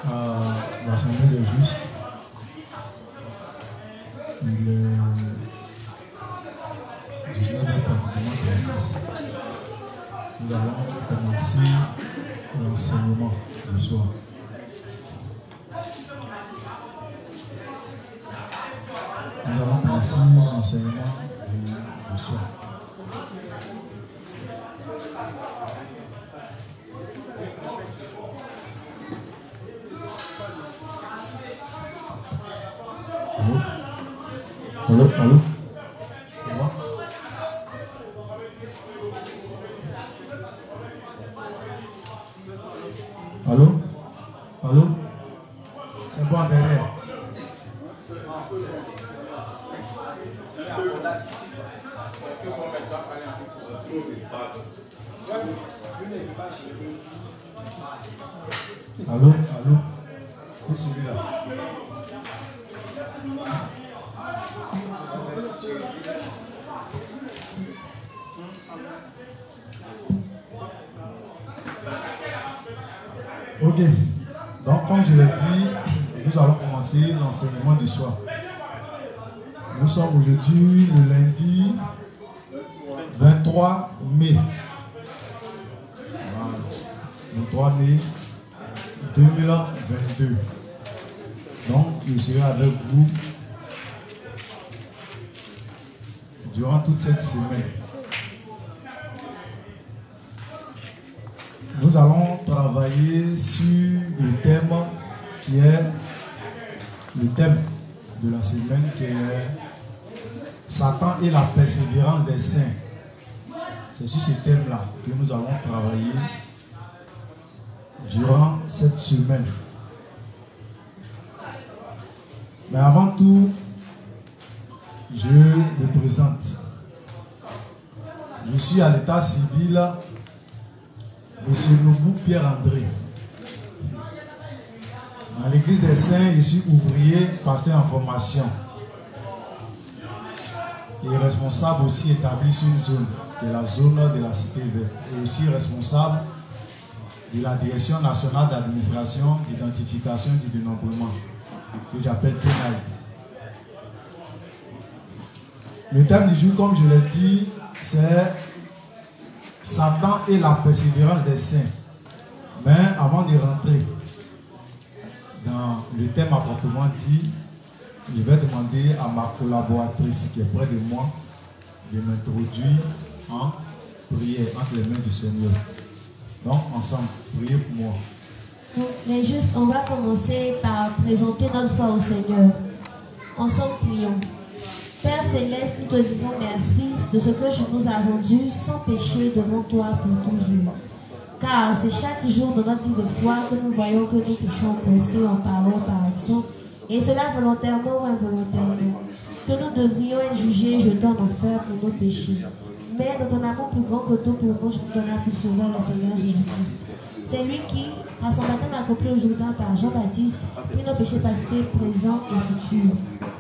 à l'Assemblée des Justes. Il est 19h pratiquement 36. Nous allons commencer l'enseignement du soir. Nous allons commencer l'enseignement du soir. Allô? Allô? C'est moi? Allô? Allô? C'est bon derrière. Allô? Allô? Où est celui-là? Ok, donc comme je l'ai dit, nous allons commencer l'enseignement du soir. Nous sommes aujourd'hui le lundi 23 mai. Voilà. 23 mai 2022. Donc, je serai avec vous durant toute cette semaine. Nous allons travailler sur le thème qui est le thème de la semaine qui est Satan et la persévérance des saints. C'est sur ce thème-là que nous allons travailler durant cette semaine. Mais avant tout, je me présente. Je suis à l'état civil Monsieur Noubou Pierre-André. Dans l'église des Saints, je suis ouvrier, pasteur en formation. Et responsable aussi établi sur une zone, qui est la zone de la cité verte. Et aussi responsable de la direction nationale d'administration d'identification du dénombrement, que j'appelle TENAI. Le thème du jour, comme je l'ai dit, c'est Satan et la persévérance des saints. Mais avant de rentrer dans le thème à proprement dit, je vais demander à ma collaboratrice qui est près de moi de m'introduire en prière entre les mains du Seigneur. Donc ensemble, priez pour moi. Mais juste, on va commencer par présenter notre foi au Seigneur. Ensemble, prions. Père Céleste, nous te disons merci de ce que tu nous as rendu sans péché devant toi pour toujours. Car c'est chaque jour de notre vie de foi que nous voyons que nous péchons en pensée, en parole, par action, et cela volontairement ou involontairement. Que nous devrions être jugés, jetés en enfer pour nos péchés. Mais dans ton amour plus grand que tout pour nous, tu nous donnes plus souvent le Seigneur Jésus-Christ. C'est lui qui, par son baptême accompli au Jourdain par Jean-Baptiste, prit nos péchés passés, présents et futurs.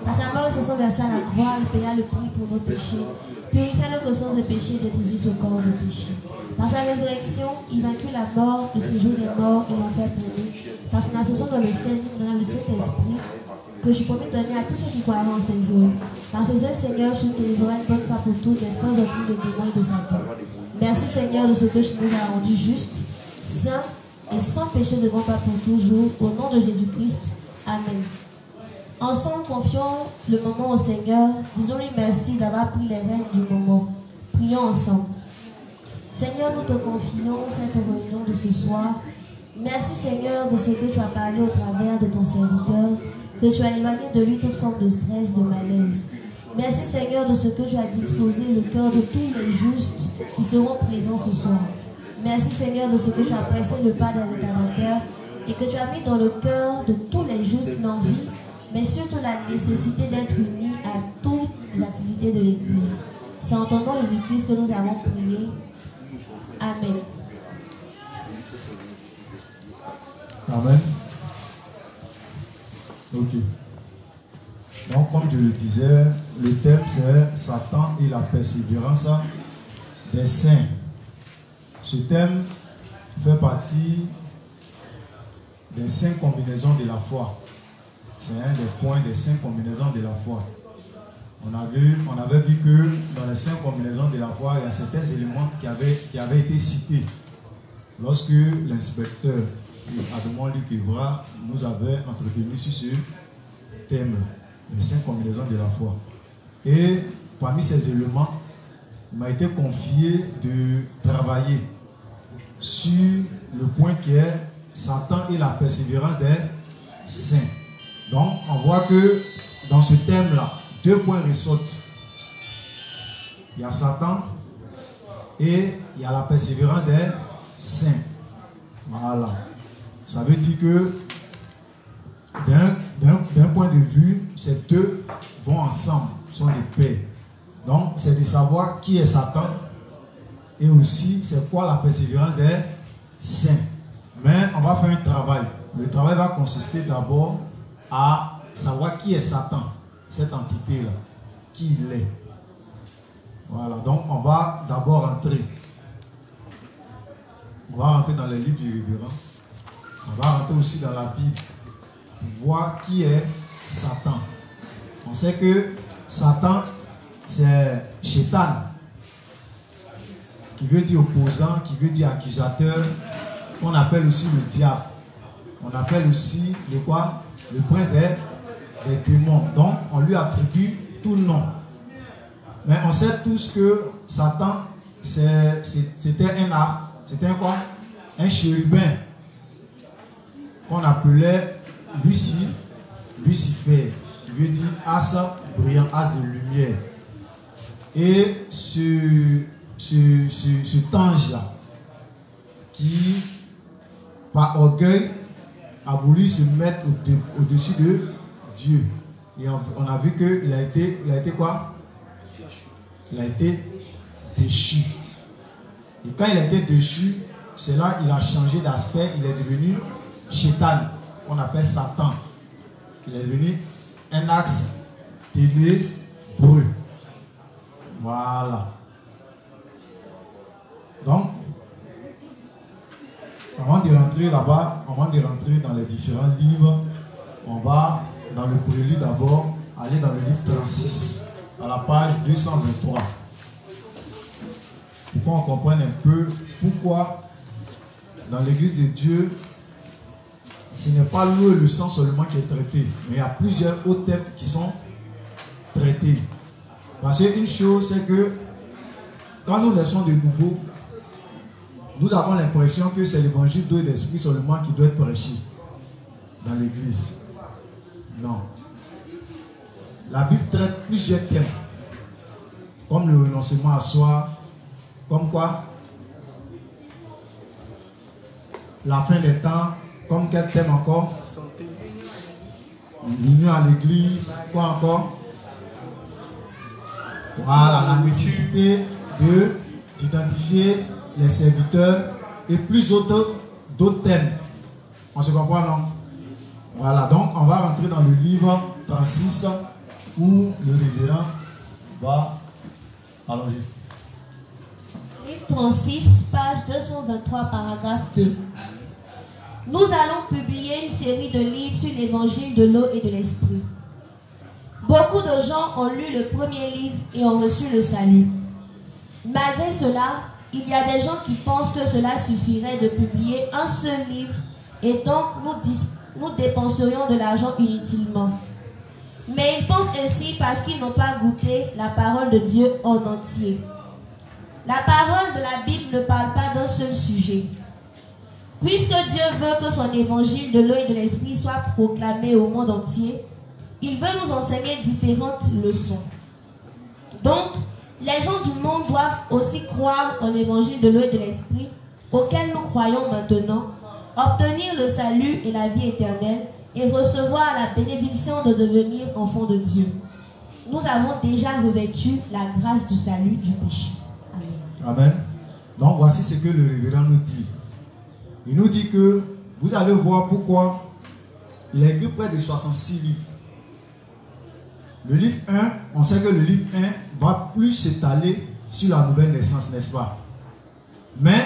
Par sa mort, ils se sont versés à la croix, il paya le prix pour nos péchés, purifia nos consciences de péché et détruisit ce corps de péché. Par sa résurrection, il vaincut la mort, le séjour des morts et l'enfer pour nous. Par son ascension dans le ciel, il nous donna le Saint-Esprit, que je promets donner à tous ceux qui croiront en ses œuvres. Par ses œuvres, Seigneur, je nous délivrerai une bonne fois pour toutes des fausses doctrines de démons et de Satan. Merci, Seigneur, de ce que tu nous as rendus justes, saints et sans péché devant toi pour toujours. Au nom de Jésus-Christ. Amen. Ensemble, confions le moment au Seigneur. Disons-lui merci d'avoir pris les rênes du moment. Prions ensemble. Seigneur, nous te confions cette réunion de ce soir. Merci, Seigneur, de ce que tu as parlé au travers de ton serviteur, que tu as éloigné de lui toute forme de stress, de malaise. Merci, Seigneur, de ce que tu as disposé le cœur de tous les justes qui seront présents ce soir. Merci, Seigneur, de ce que tu as pressé le pas des rétamateurs et que tu as mis dans le cœur de tous les justes l'envie, mais surtout la nécessité d'être unis à toutes les activités de l'Église. C'est en ton nom, Jésus-Christ, que nous avons prié. Amen. Amen. Ok. Donc, comme je le disais, le thème c'est Satan et la persévérance des saints. Ce thème fait partie des 5 combinaisons de la foi. C'est un des points des 5 combinaisons de la foi. On avait vu que dans les 5 combinaisons de la foi, il y a certains éléments qui avaient été cités lorsque l'inspecteur Adamon Luc Evra nous avait entretenu sur ce thème, les 5 combinaisons de la foi. Et parmi ces éléments, il m'a été confié de travailler sur le point qui est Satan et la persévérance des saints. Donc, on voit que dans ce thème-là, 2 points ressortent. Il y a Satan et il y a la persévérance des saints. Voilà. Ça veut dire que d'un point de vue, ces deux vont ensemble, sont des paires. Donc, c'est de savoir qui est Satan et aussi c'est quoi la persévérance des saints. Mais on va faire un travail. Le travail va consister d'abord à savoir qui est Satan, cette entité-là, qui il est. Voilà, donc on va d'abord rentrer. On va rentrer dans les livres du révérend. On va rentrer aussi dans la Bible pour voir qui est Satan. On sait que Satan, c'est Shaitan, qui veut dire opposant, qui veut dire accusateur, qu'on appelle aussi le diable. On appelle aussi le quoi? Le prince des démons. Donc, on lui attribue tout nom. Mais on sait tous que Satan, c'était un quoi? Un chérubin qu'on appelait Lucifer, qui veut dire as brillant, as de lumière. Et cet ange-là, qui, par orgueil, a voulu se mettre au-dessus de Dieu. Et on a vu qu'il a été quoi? Il a été déchu. Et quand il a été déchu, c'est là qu'il a changé d'aspect. Il est devenu Shaitan, qu'on appelle Satan. Il est devenu un axe ténébreux. Voilà. Donc, avant de rentrer là-bas, avant de rentrer dans les différents livres, on va dans le prélude d'abord aller dans le livre 36, à la page 223. Pour qu'on comprenne un peu pourquoi dans l'église de Dieu, ce n'est pas l'eau et le sang seulement qui est traité, mais il y a plusieurs autres thèmes qui sont traités. Parce qu'une chose, c'est que quand nous naissons de nouveau, nous avons l'impression que c'est l'évangile d'eau et d'esprit seulement qui doit être prêché dans l'église. Non. La Bible traite plusieurs thèmes, comme le renoncement à soi, comme quoi? La fin des temps, comme quel thème encore? L'union à l'église, quoi encore? Voilà, la nécessité d'identifier les serviteurs et plus d'autres thèmes. On se comprend, non? Voilà, donc on va rentrer dans le livre 36 où le révérend va allonger. Livre 36, page 223, paragraphe 2. Nous allons publier une série de livres sur l'évangile de l'eau et de l'esprit. Beaucoup de gens ont lu le premier livre et ont reçu le salut. Malgré cela, il y a des gens qui pensent que cela suffirait de publier un seul livre et donc nous dépenserions de l'argent inutilement. Mais ils pensent ainsi parce qu'ils n'ont pas goûté la parole de Dieu en entier. La parole de la Bible ne parle pas d'un seul sujet. Puisque Dieu veut que son évangile de l'eau et de l'esprit soit proclamé au monde entier, il veut nous enseigner différentes leçons. Donc, les gens du monde doivent aussi croire en l'évangile de l'eau et de l'esprit auquel nous croyons maintenant, obtenir le salut et la vie éternelle et recevoir la bénédiction de devenir enfants de Dieu. Nous avons déjà revêtu la grâce du salut du péché. Amen. Amen. Donc voici ce que le révérend nous dit. Il nous dit que vous allez voir pourquoi il a écrit près de 66 livres. Le livre 1, on sait que le livre 1 va plus s'étaler sur la nouvelle naissance, n'est-ce pas? Mais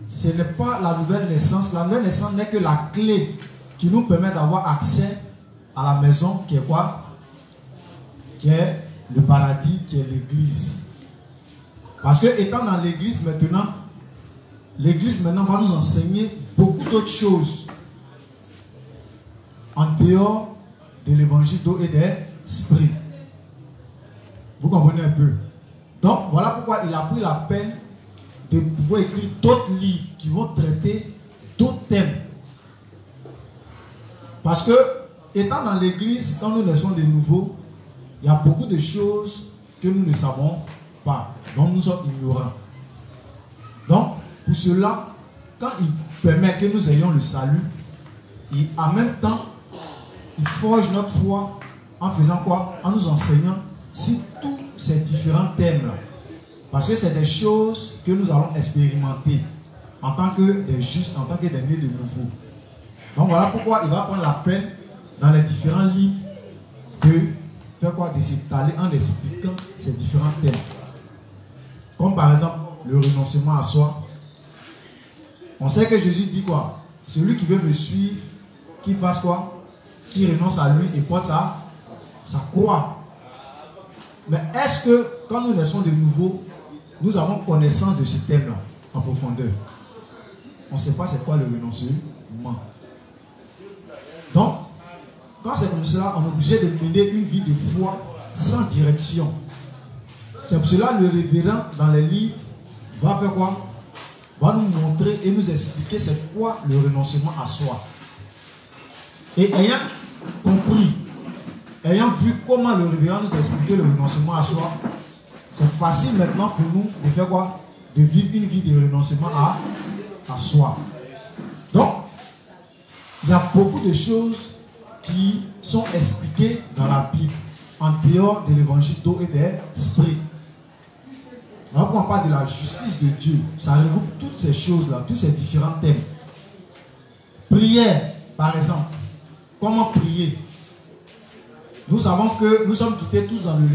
ce n'est pas la nouvelle naissance. La nouvelle naissance n'est que la clé qui nous permet d'avoir accès à la maison qui est quoi? Qui est le paradis, qui est l'église. Parce que étant dans l'église maintenant, l'église maintenant va nous enseigner beaucoup d'autres choses en dehors de l'évangile d'eau et d'esprit. Vous comprenez un peu? Donc voilà pourquoi il a pris la peine de pouvoir écrire d'autres livres qui vont traiter d'autres thèmes. Parce que étant dans l'église, quand nous naissons de nouveau, il y a beaucoup de choses que nous ne savons pas, donc nous sommes ignorants. Donc pour cela, quand il permet que nous ayons le salut, et en même temps, il forge notre foi en faisant quoi? En nous enseignant sur tous ces différents thèmes-là. Parce que c'est des choses que nous allons expérimenter en tant que des justes, en tant que des nés de nouveau. Donc voilà pourquoi il va prendre la peine dans les différents livres de faire quoi? De s'étaler en expliquant ces différents thèmes. Comme par exemple le renoncement à soi. On sait que Jésus dit quoi? Celui qui veut me suivre, qui fasse quoi? Qui renonce à lui et porte sa croix. Mais est-ce que quand nous naissons de nouveau, nous avons connaissance de ce thème-là en profondeur? On ne sait pas c'est quoi le renoncement. Donc, quand c'est comme cela, on est obligé de mener une vie de foi sans direction. C'est pour cela que le révérend dans les livres va faire quoi? Va nous montrer et nous expliquer c'est quoi le renoncement à soi. Et ayant compris, ayant vu comment le révérend nous a expliqué le renoncement à soi, c'est facile maintenant pour nous de faire quoi? De vivre une vie de renoncement à soi. Donc, il y a beaucoup de choses qui sont expliquées dans la Bible, en dehors de l'évangile d'eau et d'esprit. Alors quand on parle de la justice de Dieu, ça regroupe toutes ces choses-là, tous ces différents thèmes. Prière, par exemple. Comment prier? Nous savons que nous sommes quittés tous dans du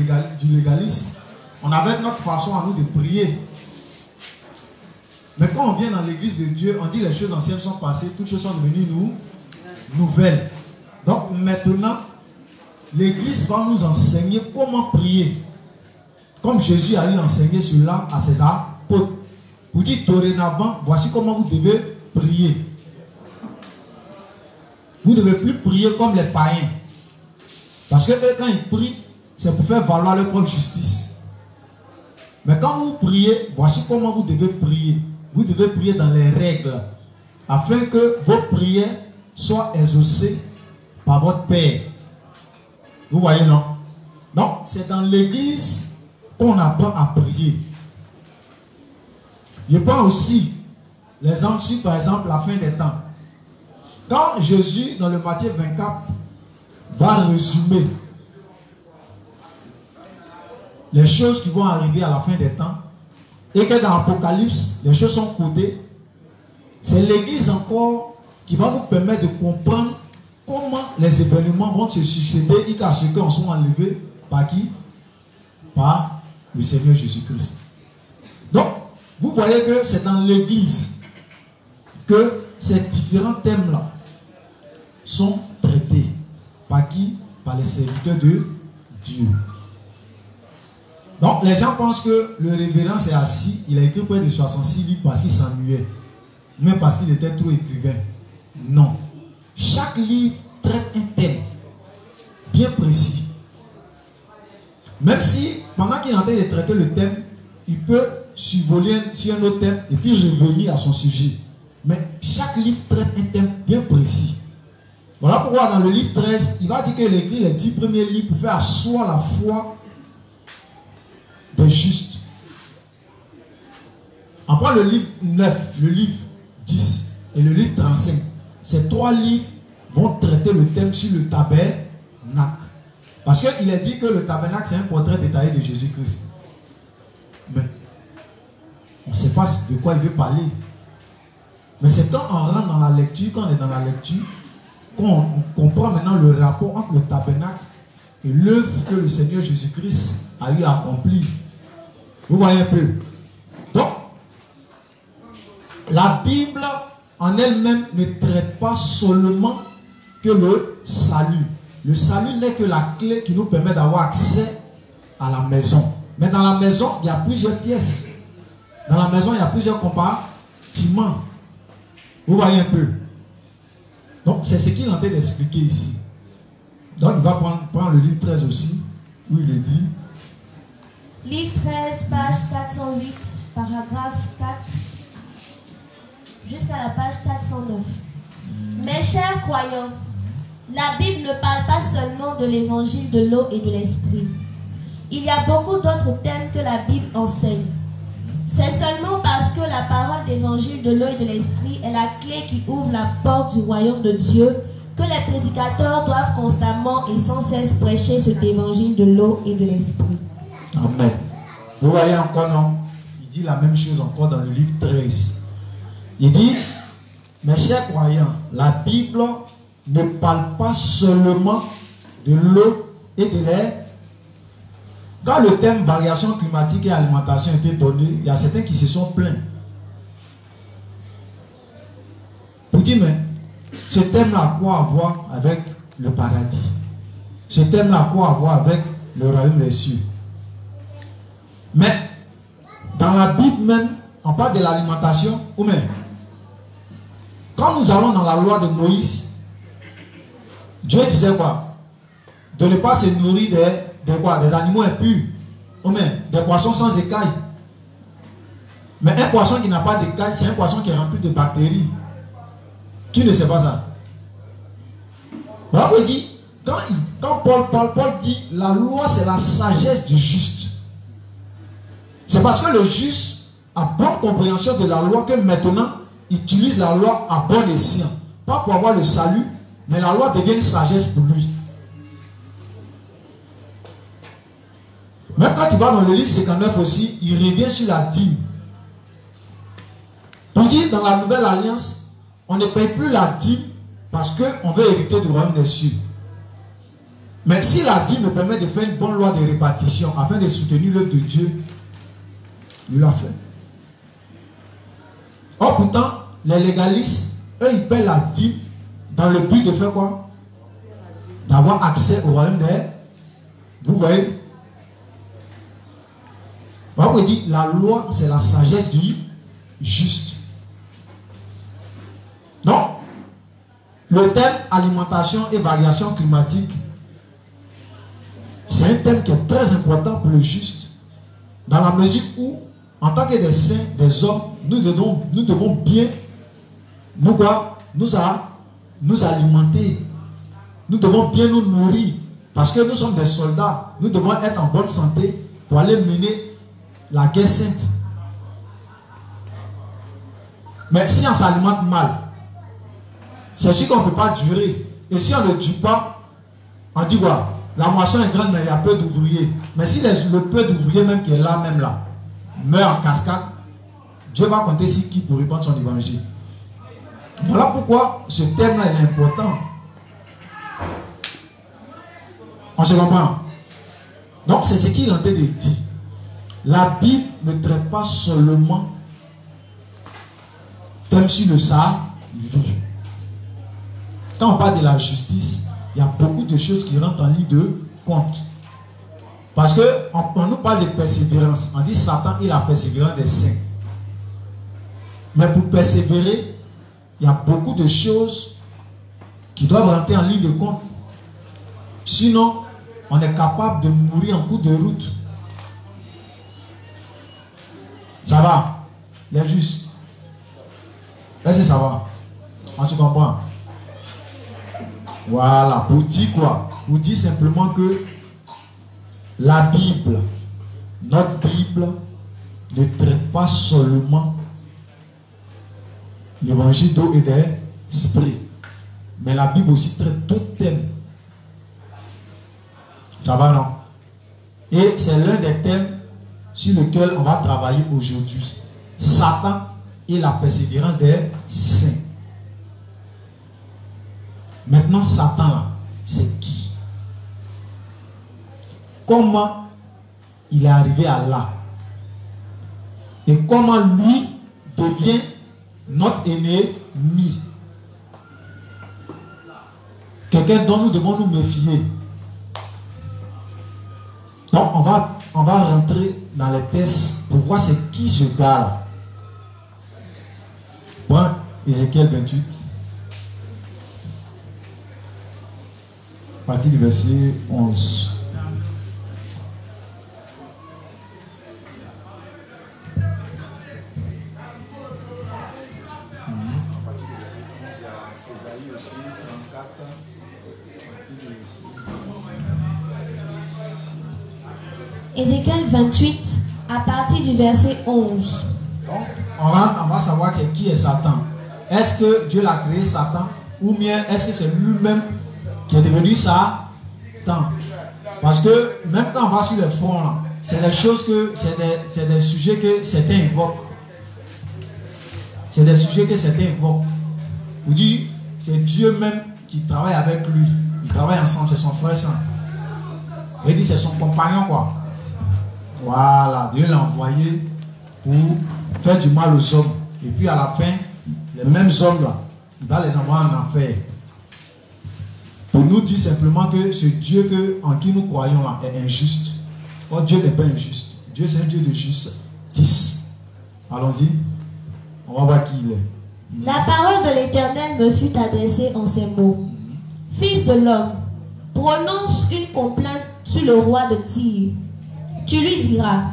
légalisme. On avait notre façon à nous de prier. Mais quand on vient dans l'église de Dieu, on dit les choses anciennes sont passées, toutes choses sont devenues nouvelles. Donc maintenant, l'église va nous enseigner comment prier. Comme Jésus a eu enseigné cela à ses apôtres. Pour dire dorénavant, voici comment vous devez prier. Vous ne devez plus prier comme les païens. Parce que eux, quand ils prient, c'est pour faire valoir leur propre justice. Mais quand vous priez, voici comment vous devez prier. Vous devez prier dans les règles, afin que vos prières soient exaucées par votre Père. Vous voyez, non? Donc, c'est dans l'église qu'on apprend à prier. Je prends aussi l'exemple sur, par exemple, la fin des temps. Quand Jésus, dans le Matthieu 24, va résumer les choses qui vont arriver à la fin des temps, et que dans l'Apocalypse, les choses sont codées, c'est l'église encore qui va nous permettre de comprendre comment les événements vont se succéder et à ce qu'on soit enlevés par qui? Par le Seigneur Jésus-Christ. Donc, vous voyez que c'est dans l'église que ces différents thèmes-là sont traités. Par qui? Par les serviteurs de Dieu. Donc, les gens pensent que le révérend s'est assis, il a écrit près de 66 livres parce qu'il s'ennuyait, même parce qu'il était trop écrivain. Non. Chaque livre traite un thème bien précis. Même si, pendant qu'il est en train de traiter le thème, il peut survoler sur un autre thème et puis revenir à son sujet. Mais chaque livre traite un thème bien précis. Voilà pourquoi dans le livre 13, il va dire qu'il écrit les 10 premiers livres pour faire asseoir la foi des justes. Après le livre 9, le livre 10 et le livre 35, ces 3 livres vont traiter le thème sur le tabernacle. Parce qu'il est dit que le tabernacle, c'est un portrait détaillé de Jésus-Christ. Mais on ne sait pas de quoi il veut parler. Mais c'est quand on rentre dans la lecture, quand on est dans la lecture, qu'on comprend maintenant le rapport entre le tabernacle et l'œuvre que le Seigneur Jésus-Christ a eu à accomplir. Vous voyez un peu. Donc, la Bible en elle-même ne traite pas seulement que le salut. Le salut n'est que la clé qui nous permet d'avoir accès à la maison. Mais dans la maison, il y a plusieurs pièces. Dans la maison, il y a plusieurs compartiments. Vous voyez un peu. Donc, c'est ce qu'il est en train d'expliquer ici. Donc, il va prendre le livre 13 aussi, où il est dit. Livre 13, page 408, paragraphe 4, jusqu'à la page 409. Mes chers croyants, la Bible ne parle pas seulement de l'évangile de l'eau et de l'esprit. Il y a beaucoup d'autres thèmes que la Bible enseigne. C'est seulement parce que la parole d'évangile de l'eau et de l'esprit est la clé qui ouvre la porte du royaume de Dieu que les prédicateurs doivent constamment et sans cesse prêcher cet évangile de l'eau et de l'esprit. Amen. Vous voyez encore, non? Il dit la même chose encore dans le livre 13. Il dit, mes chers croyants, la Bible ne parle pas seulement de l'eau et de l'air. Quand le thème variation climatique et alimentation a été donné, il y a certains qui se sont plaints. Pour dire, mais ce thème-là a quoi à voir avec le paradis? Ce thème-là a quoi à voir avec le royaume des cieux? Mais dans la Bible même, on parle de l'alimentation. Ou même, quand nous allons dans la loi de Moïse, Dieu disait quoi? De ne pas se nourrir des animaux impurs, ou même des poissons sans écailles. Mais un poisson qui n'a pas d'écailles, c'est un poisson qui est rempli de bactéries. Qui ne sait pas ça? Voilà, il dit, quand Paul dit la loi c'est la sagesse du juste. C'est parce que le juste a bonne compréhension de la loi que maintenant il utilise la loi à bon escient. Pas pour avoir le salut, mais la loi devient une sagesse pour lui. Même quand il va dans le livre 59 aussi, il revient sur la dîme. On dit dans la nouvelle alliance, on ne paye plus la dîme parce qu'on veut hériter du royaume des cieux. Mais si la dîme me permet de faire une bonne loi de répartition afin de soutenir l'œuvre de Dieu, il l'a fait. Or pourtant, les légalistes, eux, ils paient la dîme dans le but de faire quoi? D'avoir accès au royaume des... Vous voyez? Pourquoi il dit la loi, c'est la sagesse du juste. Donc, le thème alimentation et variation climatique, c'est un thème qui est très important pour le juste. Dans la mesure où, en tant que des saints, des hommes, nous devons bien nous alimenter. Nous devons bien nous nourrir. Parce que nous sommes des soldats. Nous devons être en bonne santé pour aller mener la guerre sainte. Mais si on s'alimente mal, c'est sûr qu'on ne peut pas durer. Et si on ne dure pas, on dit quoi? La moisson est grande, mais il y a peu d'ouvriers. Mais si le peu d'ouvriers même qui est là, meurt en cascade, Dieu va compter sur qui pour répandre son évangile. Voilà pourquoi ce thème-là est important. On se comprend? Donc c'est ce qu'il est en train de dire. La Bible ne traite pas seulement thème sur le salut. Quand on parle de la justice, il y a beaucoup de choses qui rentrent en ligne de compte. Parce qu'on nous parle de persévérance. On dit Satan est la persévérance des saints. Mais pour persévérer, il y a beaucoup de choses qui doivent rentrer en ligne de compte. Sinon, on est capable de mourir en cours de route. Ça va? Les justes. Est-ce que ça va? On se comprend? Voilà. Pour dire quoi? Pour dire simplement que la Bible, notre Bible, ne traite pas seulement l'évangile d'eau et d'esprit. Mais la Bible aussi traite d'autres thèmes. Ça va, non? Et c'est l'un des thèmes sur lequel on va travailler aujourd'hui. Satan et la persévérance des saints. Maintenant, Satan, là, c'est qui? Comment il est arrivé à là? Et comment lui devient notre ennemi. Quelqu'un dont nous devons nous méfier. Donc on va rentrer dans les tests pour voir c'est qui ce gars-là. Point Ézéchiel 28. À partir du verset 11. Ézéchiel 28, à partir du verset 11. Donc, on va savoir qui est Satan. Est-ce que Dieu l'a créé Satan? Ou bien est-ce que c'est lui-même qui est devenu Satan? Parce que même quand on va sur le front, c'est des choses que, c'est des sujets que certains évoquent. C'est des sujets que certains évoquent. Vous dites, c'est Dieu même qui travaille avec lui. Ils travaillent ensemble, c'est son frère saint. Il dit, c'est son compagnon, quoi. Voilà, Dieu l'a envoyé pour faire du mal aux hommes. Et puis à la fin, les mêmes hommes là, il va les envoyer en enfer. Pour nous dire simplement que ce Dieu en qui nous croyons là est injuste. Or Dieu n'est pas injuste. Dieu c'est un Dieu de justice. Allons-y. On va voir qui il est. La parole de l'Éternel me fut adressée en ces mots. Fils de l'homme, prononce une complainte sur le roi de Tyr. Tu lui diras,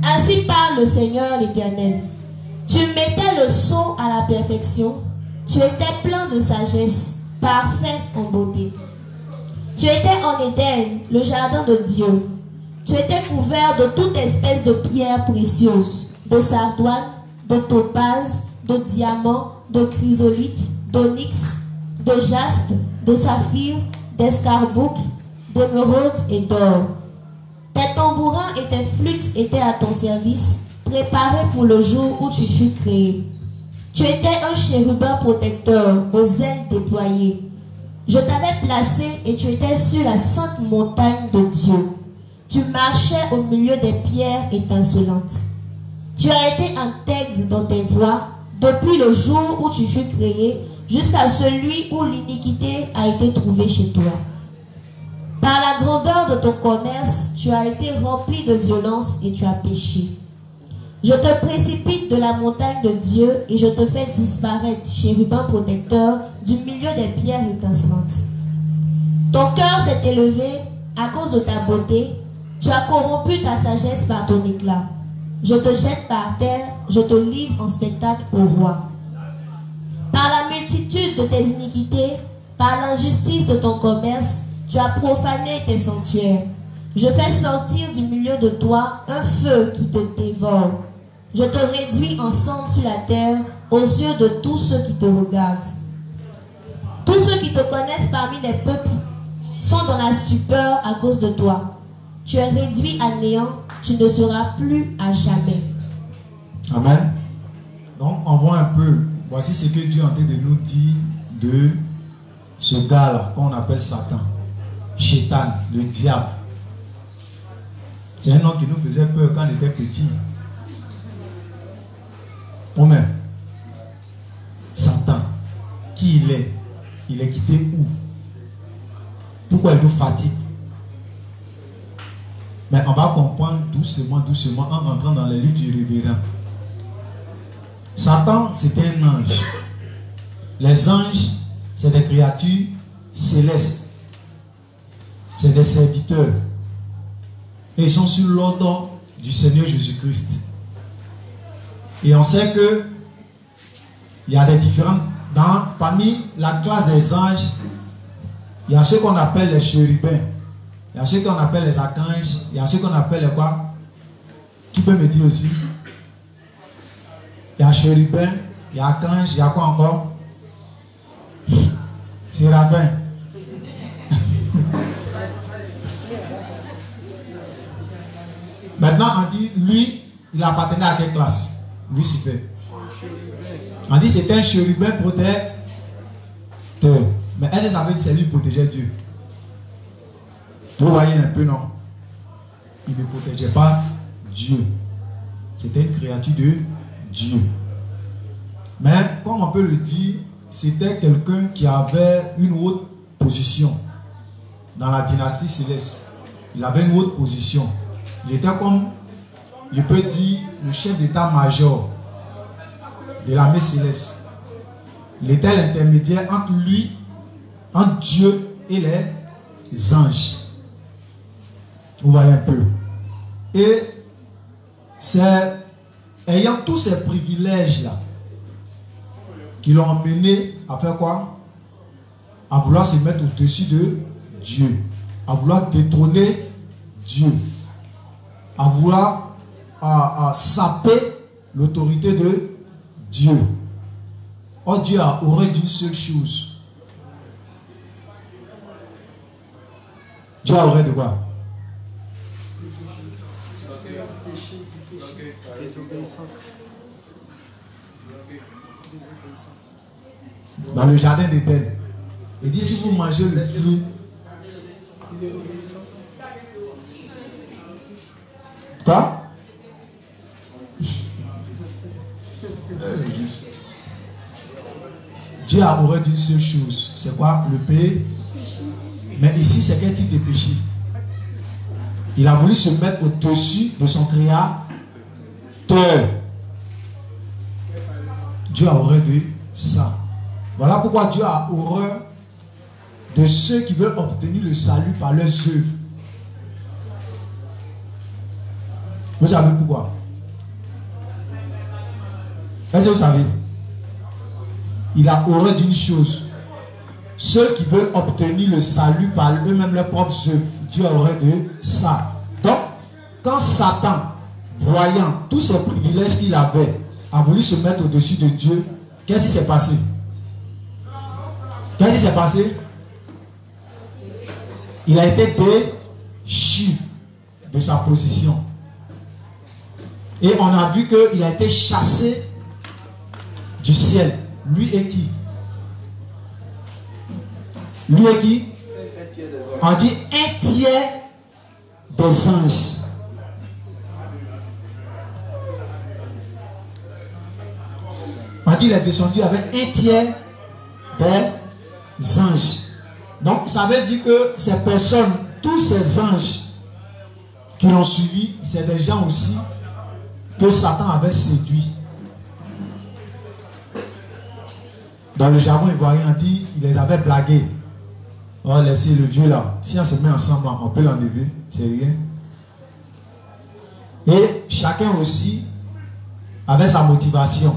ainsi parle le Seigneur l'Éternel. Tu mettais le sceau à la perfection. Tu étais plein de sagesse, parfait en beauté. Tu étais en Éden, le jardin de Dieu. Tu étais couvert de toute espèce de pierres précieuses, de sardoine, de topaz, de diamant, de chrysolite, d'onyx, de jaspe, de saphir, d'escarboucle, d'émeraude et d'or. Tes tambourins et tes flûtes étaient à ton service, préparés pour le jour où tu fus créé. Tu étais un chérubin protecteur, aux ailes déployées. Je t'avais placé et tu étais sur la sainte montagne de Dieu. Tu marchais au milieu des pierres étincelantes. Tu as été intègre dans tes voies depuis le jour où tu fus créé jusqu'à celui où l'iniquité a été trouvée chez toi. Par la grandeur de ton commerce, tu as été rempli de violence et tu as péché. Je te précipite de la montagne de Dieu et je te fais disparaître, chérubin protecteur, du milieu des pierres étincelantes. Ton cœur s'est élevé à cause de ta beauté. Tu as corrompu ta sagesse par ton éclat. Je te jette par terre, je te livre en spectacle au roi. Par la multitude de tes iniquités, par l'injustice de ton commerce, tu as profané tes sanctuaires. Je fais sortir du milieu de toi un feu qui te dévore. Je te réduis en cendres sur la terre aux yeux de tous ceux qui te regardent. Tous ceux qui te connaissent parmi les peuples sont dans la stupeur à cause de toi. Tu es réduit à néant, tu ne seras plus à jamais. Amen. Donc on voit un peu, voici ce que Dieu est en train de nous dire de ce gars-là qu'on appelle Satan. Chétan, le diable. C'est un nom qui nous faisait peur quand on était petits. Amen. Satan, qui il est? Il est quitté où? Pourquoi il nous fatigue? Mais on va comprendre doucement, doucement en entrant dans les livres du révérend. Satan, c'est un ange. Les anges, c'est des créatures célestes. C'est des serviteurs. Et ils sont sous l'ordre du Seigneur Jésus-Christ. Et on sait que il y a des différents. Parmi la classe des anges, il y a ceux qu'on appelle les chérubins. Il y a ceux qu'on appelle les archanges. Il y a ceux qu'on appelle les quoi? Qui peut me dire aussi? Il y a chérubin, il y a archange, il y a quoi encore? Séraphin. Maintenant, on dit, lui, il appartenait à quelle classe? Lucifer. On dit c'était un chérubin protecteur. Mais est-ce que ça veut dire que c'est lui qui protégeait Dieu? Vous voyez un peu, non? Il ne protégeait pas Dieu. C'était une créature de Dieu. Mais comme on peut le dire, c'était quelqu'un qui avait une haute position dans la dynastie céleste. Il avait une haute position. Il était comme, je peux dire, le chef d'état-major de l'armée céleste. Il était l'intermédiaire entre lui, entre Dieu et les anges. Vous voyez un peu. Et c'est ayant tous ces privilèges-là qui l'ont mené à faire quoi? À vouloir se mettre au-dessus de Dieu. À vouloir détrôner Dieu. À vouloir saper l'autorité de Dieu. Oh, Dieu a horreur d'une seule chose. Dieu a horreur de quoi? Dans le jardin d'Éden, il dit si vous mangez le fruit, quoi? Dieu a horreur d'une seule chose. C'est quoi? Le péché. Mais ici, c'est quel type de péché? Il a voulu se mettre au-dessus de son créateur. Dieu a horreur de ça. Voilà pourquoi Dieu a horreur de ceux qui veulent obtenir le salut par leurs œuvres. Vous savez pourquoi? Est-ce que vous savez? Il a horreur d'une chose. Ceux qui veulent obtenir le salut par eux-mêmes leurs propres œuvres. Dieu a horreur de ça. Donc, quand Satan, voyant tous ces privilèges qu'il avait, a voulu se mettre au-dessus de Dieu, qu'est-ce qui s'est passé? Qu'est-ce qui s'est passé? Il a été déchu de sa position. Et on a vu qu'il a été chassé du ciel. Lui et qui? Lui et qui? On dit un tiers des anges. On dit qu'il est descendu avec un tiers des anges. Donc ça veut dire que ces personnes, tous ces anges qui l'ont suivi, c'est des gens aussi que Satan avait séduit. Dans le jargon ivoirien, on dit il les avait blagués. Oh, laissez le vieux là. Si on se met ensemble, on peut l'enlever. C'est rien. Et chacun aussi avait sa motivation.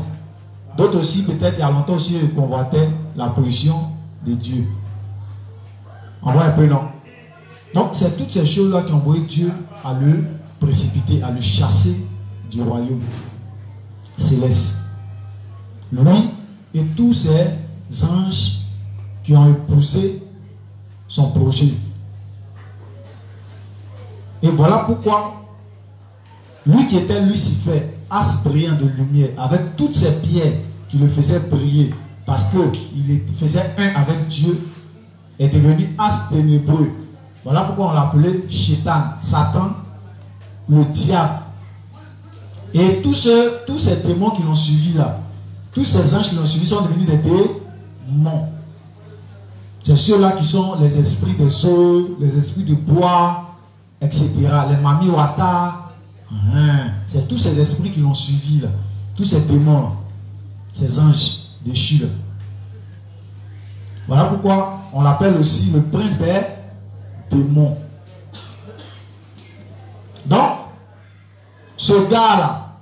D'autres aussi, peut-être, il y a longtemps aussi, convoitaient la position de Dieu. On voit un peu, non? Donc, c'est toutes ces choses-là qui ont envoyé Dieu à le précipiter, à le chasser du royaume céleste. Lui et tous ces anges qui ont épousé son projet. Et voilà pourquoi lui qui était Lucifer, as brillant de lumière, avec toutes ces pierres qui le faisaient briller, parce qu'il faisait un avec Dieu, est devenu as ténébreux. Voilà pourquoi on l'appelait Chétan, Satan, le diable. Et tous ces démons qui l'ont suivi là, tous ces anges qui l'ont suivi sont devenus des démons. C'est ceux-là qui sont les esprits des eaux, les esprits de bois, etc. Les mamiwata. C'est tous ces esprits qui l'ont suivi là. Tous ces démons, ces anges déchus là. Voilà pourquoi on l'appelle aussi le prince des démons. Donc, ce gars-là,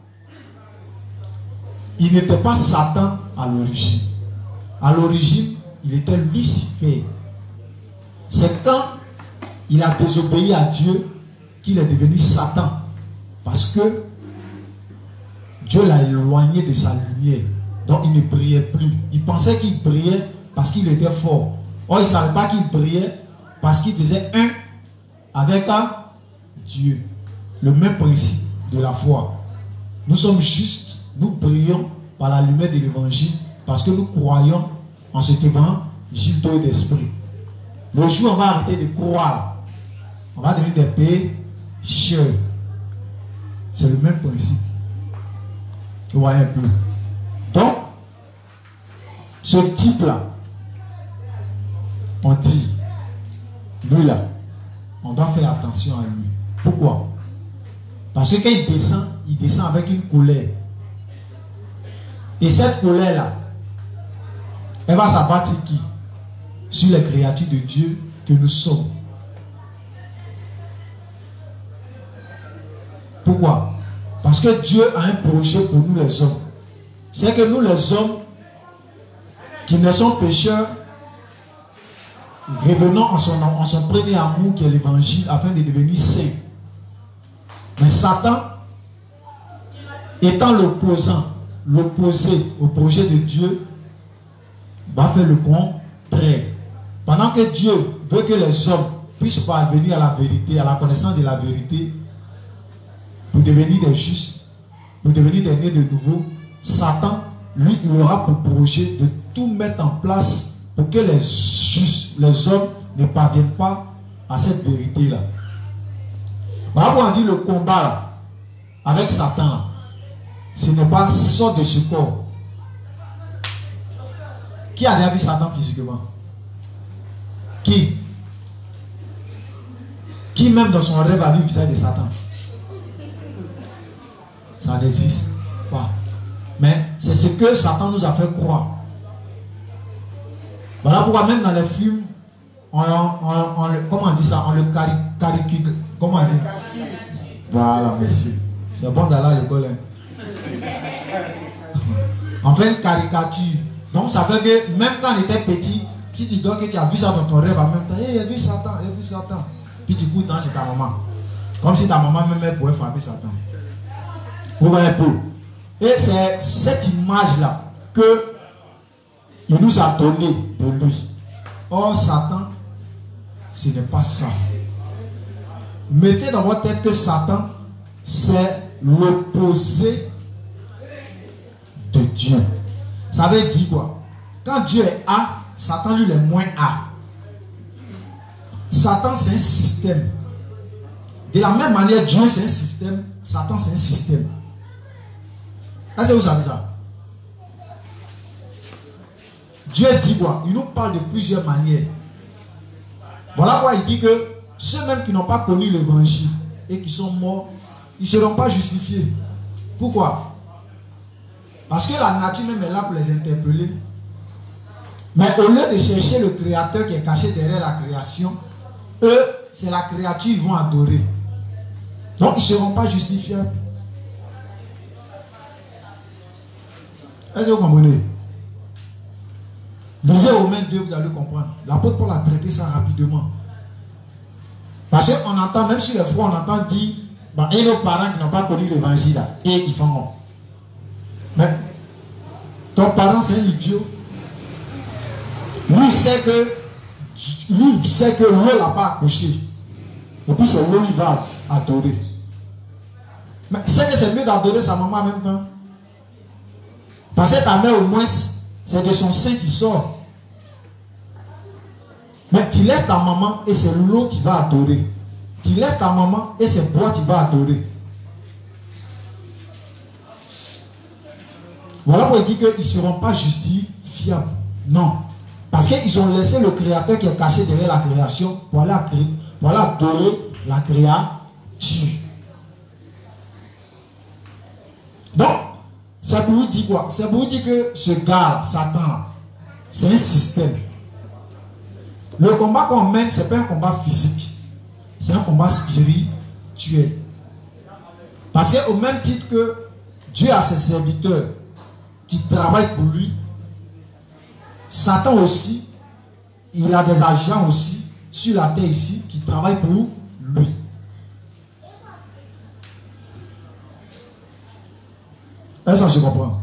il n'était pas Satan à l'origine. À l'origine, il était Lucifer. C'est quand il a désobéi à Dieu qu'il est devenu Satan. Parce que Dieu l'a éloigné de sa lumière. Donc il ne brillait plus. Il pensait qu'il brillait parce qu'il était fort. Or, il ne savait pas qu'il brillait parce qu'il faisait un avec Dieu. Le même principe de la foi. Nous sommes justes, nous brillons par la lumière de l'évangile parce que nous croyons en cet évangile d'esprit. Le jour où on va arrêter de croire, on va devenir des pécheurs. C'est le même principe. Vous voyez un peu. Donc, Ce type-là, on dit, lui là, on doit faire attention à lui. Pourquoi? Parce que quand il descend avec une colère. Et cette colère-là, elle va s'abattre sur qui? Sur les créatures de Dieu que nous sommes. Pourquoi? Parce que Dieu a un projet pour nous les hommes. C'est que nous les hommes qui ne sont pécheurs, revenons en son premier amour qui est l'évangile afin de devenir saints. Mais Satan, étant l'opposé au projet de Dieu, va faire le contraire. Pendant que Dieu veut que les hommes puissent parvenir à la vérité, à la connaissance de la vérité, pour devenir des justes, pour devenir des nés de nouveau, Satan, lui, il aura pour projet de tout mettre en place pour que les justes, les hommes ne parviennent pas à cette vérité-là. Voilà pourquoi on dit le combat là, avec Satan, là, ce n'est pas sort de ce corps. Qui a déjà vu Satan physiquement? Qui même dans son rêve a vu le visage de Satan? Ça n'existe pas. Mais c'est ce que Satan nous a fait croire. Voilà pourquoi même dans les films, comment on dit ça? On le caricature. Comment on dit? Voilà, merci. C'est bon d'aller à l'école. On fait une caricature. Donc ça veut dire que même quand on était petit, si tu dis que tu as vu ça dans ton rêve en même temps, hey, il a vu Satan, il a vu Satan. Puis du coup, dans chez ta maman. Comme si ta maman même elle pouvait frapper Satan. Vous voyez un peu. Et c'est cette image-là que il nous a donné de lui. Or, Satan, ce n'est pas ça. Mettez dans votre tête que Satan, c'est l'opposé de Dieu. Ça veut dire quoi? Quand Dieu est A, Satan lui est moins A. Satan c'est un système. De la même manière, Dieu c'est un système, Satan c'est un système. Est-ce que vous savez ça? Dieu dit quoi? Il nous parle de plusieurs manières. Voilà pourquoi il dit que ceux même qui n'ont pas connu l'évangile et qui sont morts, ils ne seront pas justifiés. Pourquoi? Parce que la nature même est là pour les interpeller. Mais au lieu de chercher le créateur qui est caché derrière la création, eux, c'est la créature qu'ils vont adorer. Donc ils ne seront pas justifiables. Est-ce que vous comprenez? Lisez Romains 2, vous allez comprendre. L'apôtre Paul a traité ça rapidement. Parce qu'on entend, même sur les fois, on entend dire, bah, et nos parents qui n'ont pas connu l'évangile, et ils font non. Mais ton parent, c'est un idiot. Lui sait que l'eau l'a pas accouché. Et puis c'est l'eau qu'il va adorer. Mais c'est que c'est mieux d'adorer sa maman en même temps. Parce que ta mère, au moins, c'est de son sein qui sort. Mais tu laisses ta maman et c'est l'eau qui va adorer. Tu laisses ta maman et c'est toi qui vas adorer. Voilà pourquoi il dit qu'ils ne seront pas justifiables. Non. Parce qu'ils ont laissé le créateur qui est caché derrière la création pour aller adorer la créature. Donc, ça pour vous dire quoi? Ça pour vous dire que ce gars, Satan, c'est un système. Le combat qu'on mène, ce n'est pas un combat physique. C'est un combat spirituel. Parce qu'au même titre que Dieu a ses serviteurs qui travaillent pour lui, Satan aussi, il a des agents aussi sur la terre ici qui travaillent pour lui. Est-ce que je comprends?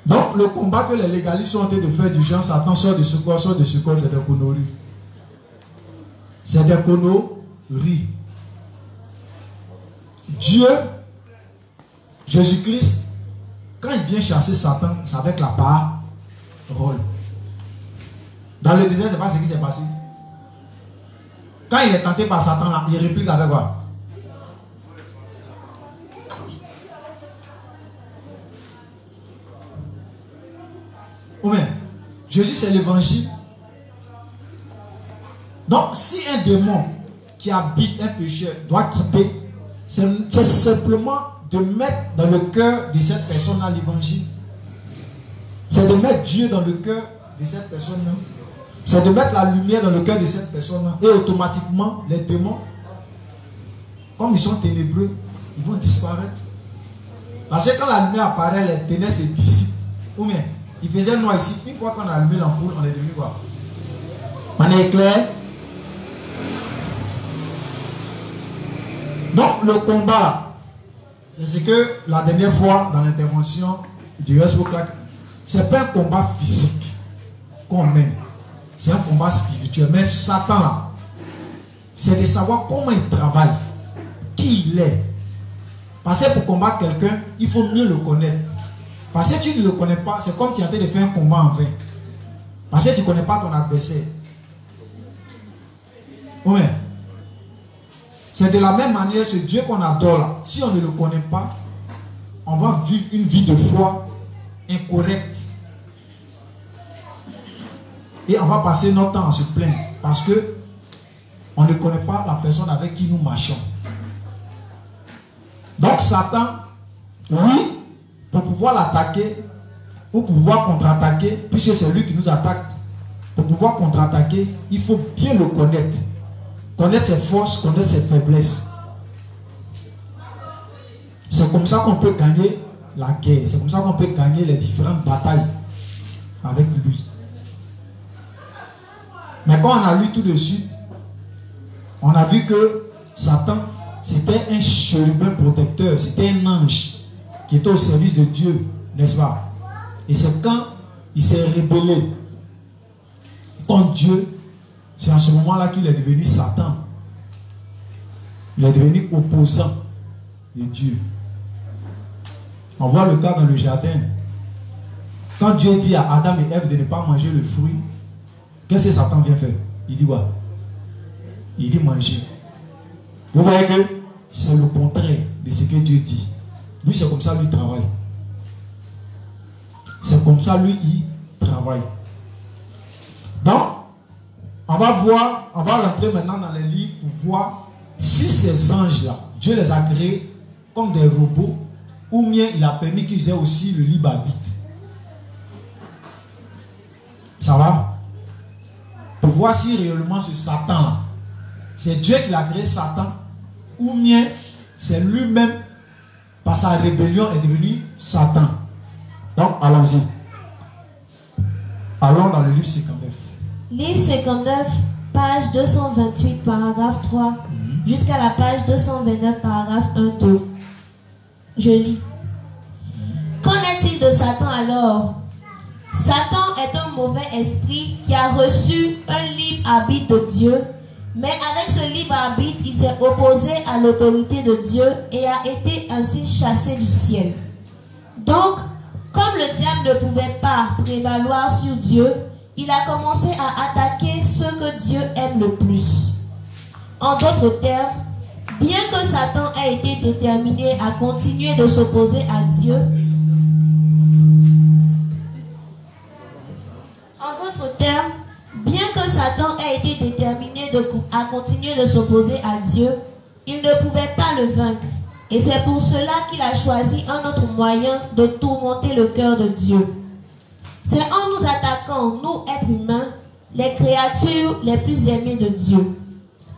Donc le combat que les légalistes sont en train de faire du genre Satan sort de ce corps, c'est des conneries. C'est des conneries. Dieu, Jésus-Christ, quand il vient chasser Satan, c'est avec la parole. Dans le désert, c'est pas ce qui s'est passé. Quand il est tenté par Satan, il réplique avec quoi? Jésus, c'est l'évangile. Donc, si un démon qui habite un pécheur doit quitter, c'est simplement de mettre dans le cœur de cette personne-là l'évangile. C'est de mettre Dieu dans le cœur de cette personne-là. C'est de mettre la lumière dans le cœur de cette personne-là. Et automatiquement, les démons, comme ils sont ténébreux, ils vont disparaître. Parce que quand la lumière apparaît, les ténèbres se dissipent. Ou bien, il faisait noir ici. Une fois qu'on a allumé l'ampoule, on est devenu quoi? On est clair? Donc, le combat, c'est ce que la dernière fois, dans l'intervention du Facebook, c'est pas un combat physique qu'on mène. C'est un combat spirituel. Mais Satan, là, c'est de savoir comment il travaille, qui il est. Parce que pour combattre quelqu'un, il faut mieux le connaître. Parce que tu ne le connais pas, c'est comme tu es en train de faire un combat en vain. Parce que tu ne connais pas ton adversaire. Oui. C'est de la même manière ce Dieu qu'on adore là. Si on ne le connaît pas, on va vivre une vie de foi incorrecte. Et on va passer notre temps à se plaindre. Parce que on ne connaît pas la personne avec qui nous marchons. Donc Satan, oui, pour pouvoir l'attaquer, ou pour pouvoir contre-attaquer, puisque c'est lui qui nous attaque, pour pouvoir contre-attaquer, il faut bien le connaître. Connaître ses forces, connaître ses faiblesses. C'est comme ça qu'on peut gagner la guerre. C'est comme ça qu'on peut gagner les différentes batailles avec lui. Mais quand on a lu tout de suite, on a vu que Satan, c'était un chérubin protecteur, c'était un ange qui était au service de Dieu, n'est-ce pas? Et c'est quand il s'est rébellé contre Dieu, c'est en ce moment-là qu'il est devenu Satan. Il est devenu opposant de Dieu. On voit le cas dans le jardin. Quand Dieu dit à Adam et Ève de ne pas manger le fruit, qu'est-ce que Satan vient faire? Il dit quoi? Il dit manger. Vous voyez que c'est le contraire de ce que Dieu dit. Lui, c'est comme ça, lui, il travaille. C'est comme ça, lui, il travaille. Donc, on va voir, on va rentrer maintenant dans les livres pour voir si ces anges-là, Dieu les a créés comme des robots, ou bien il a permis qu'ils aient aussi le libre arbitre. Ça va? Pour voir si réellement ce Satan-là, c'est Dieu qui l'a créé Satan, ou bien c'est lui-même, par sa rébellion, est devenu Satan. Donc, allons-y. Allons dans le livre 59. Livre 59, page 228, paragraphe 3, jusqu'à la page 229, paragraphe 1-2. Je lis. Qu'en est-il de Satan alors? Satan est un mauvais esprit qui a reçu un libre arbitre de Dieu, mais avec ce libre arbitre, il s'est opposé à l'autorité de Dieu et a été ainsi chassé du ciel. Donc, comme le diable ne pouvait pas prévaloir sur Dieu, il a commencé à attaquer ceux que Dieu aime le plus. En d'autres termes, bien que Satan ait été déterminé à continuer de s'opposer à Dieu, à continuer de s'opposer à Dieu, il ne pouvait pas le vaincre. Et c'est pour cela qu'il a choisi un autre moyen de tourmenter le cœur de Dieu. C'est en nous attaquant, nous, êtres humains, les créatures les plus aimées de Dieu.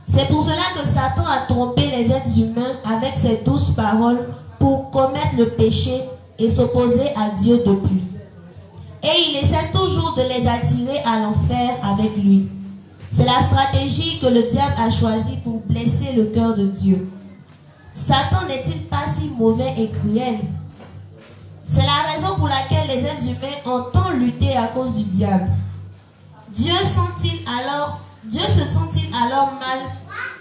C'est pour cela que Satan a trompé les êtres humains avec ses douces paroles pour commettre le péché et s'opposer à Dieu depuis. Et il essaie toujours de les attirer à l'enfer avec lui. C'est la stratégie que le diable a choisie pour blesser le cœur de Dieu. Satan n'est-il pas si mauvais et cruel? C'est la raison pour laquelle les êtres humains ont tant lutté à cause du diable. Dieu se sent-il alors mal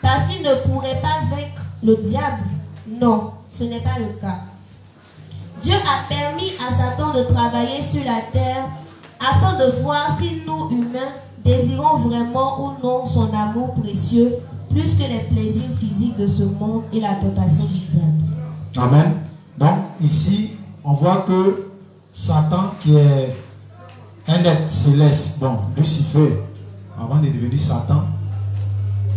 parce qu'il ne pourrait pas vaincre le diable? Non, ce n'est pas le cas. Dieu a permis à Satan de travailler sur la terre afin de voir si nous, humains, désirons vraiment ou non son amour précieux plus que les plaisirs physiques de ce monde et la tentation du diable. Amen. Donc ici, on voit que Satan, qui est un être céleste, bon, Lucifer, avant de devenir Satan,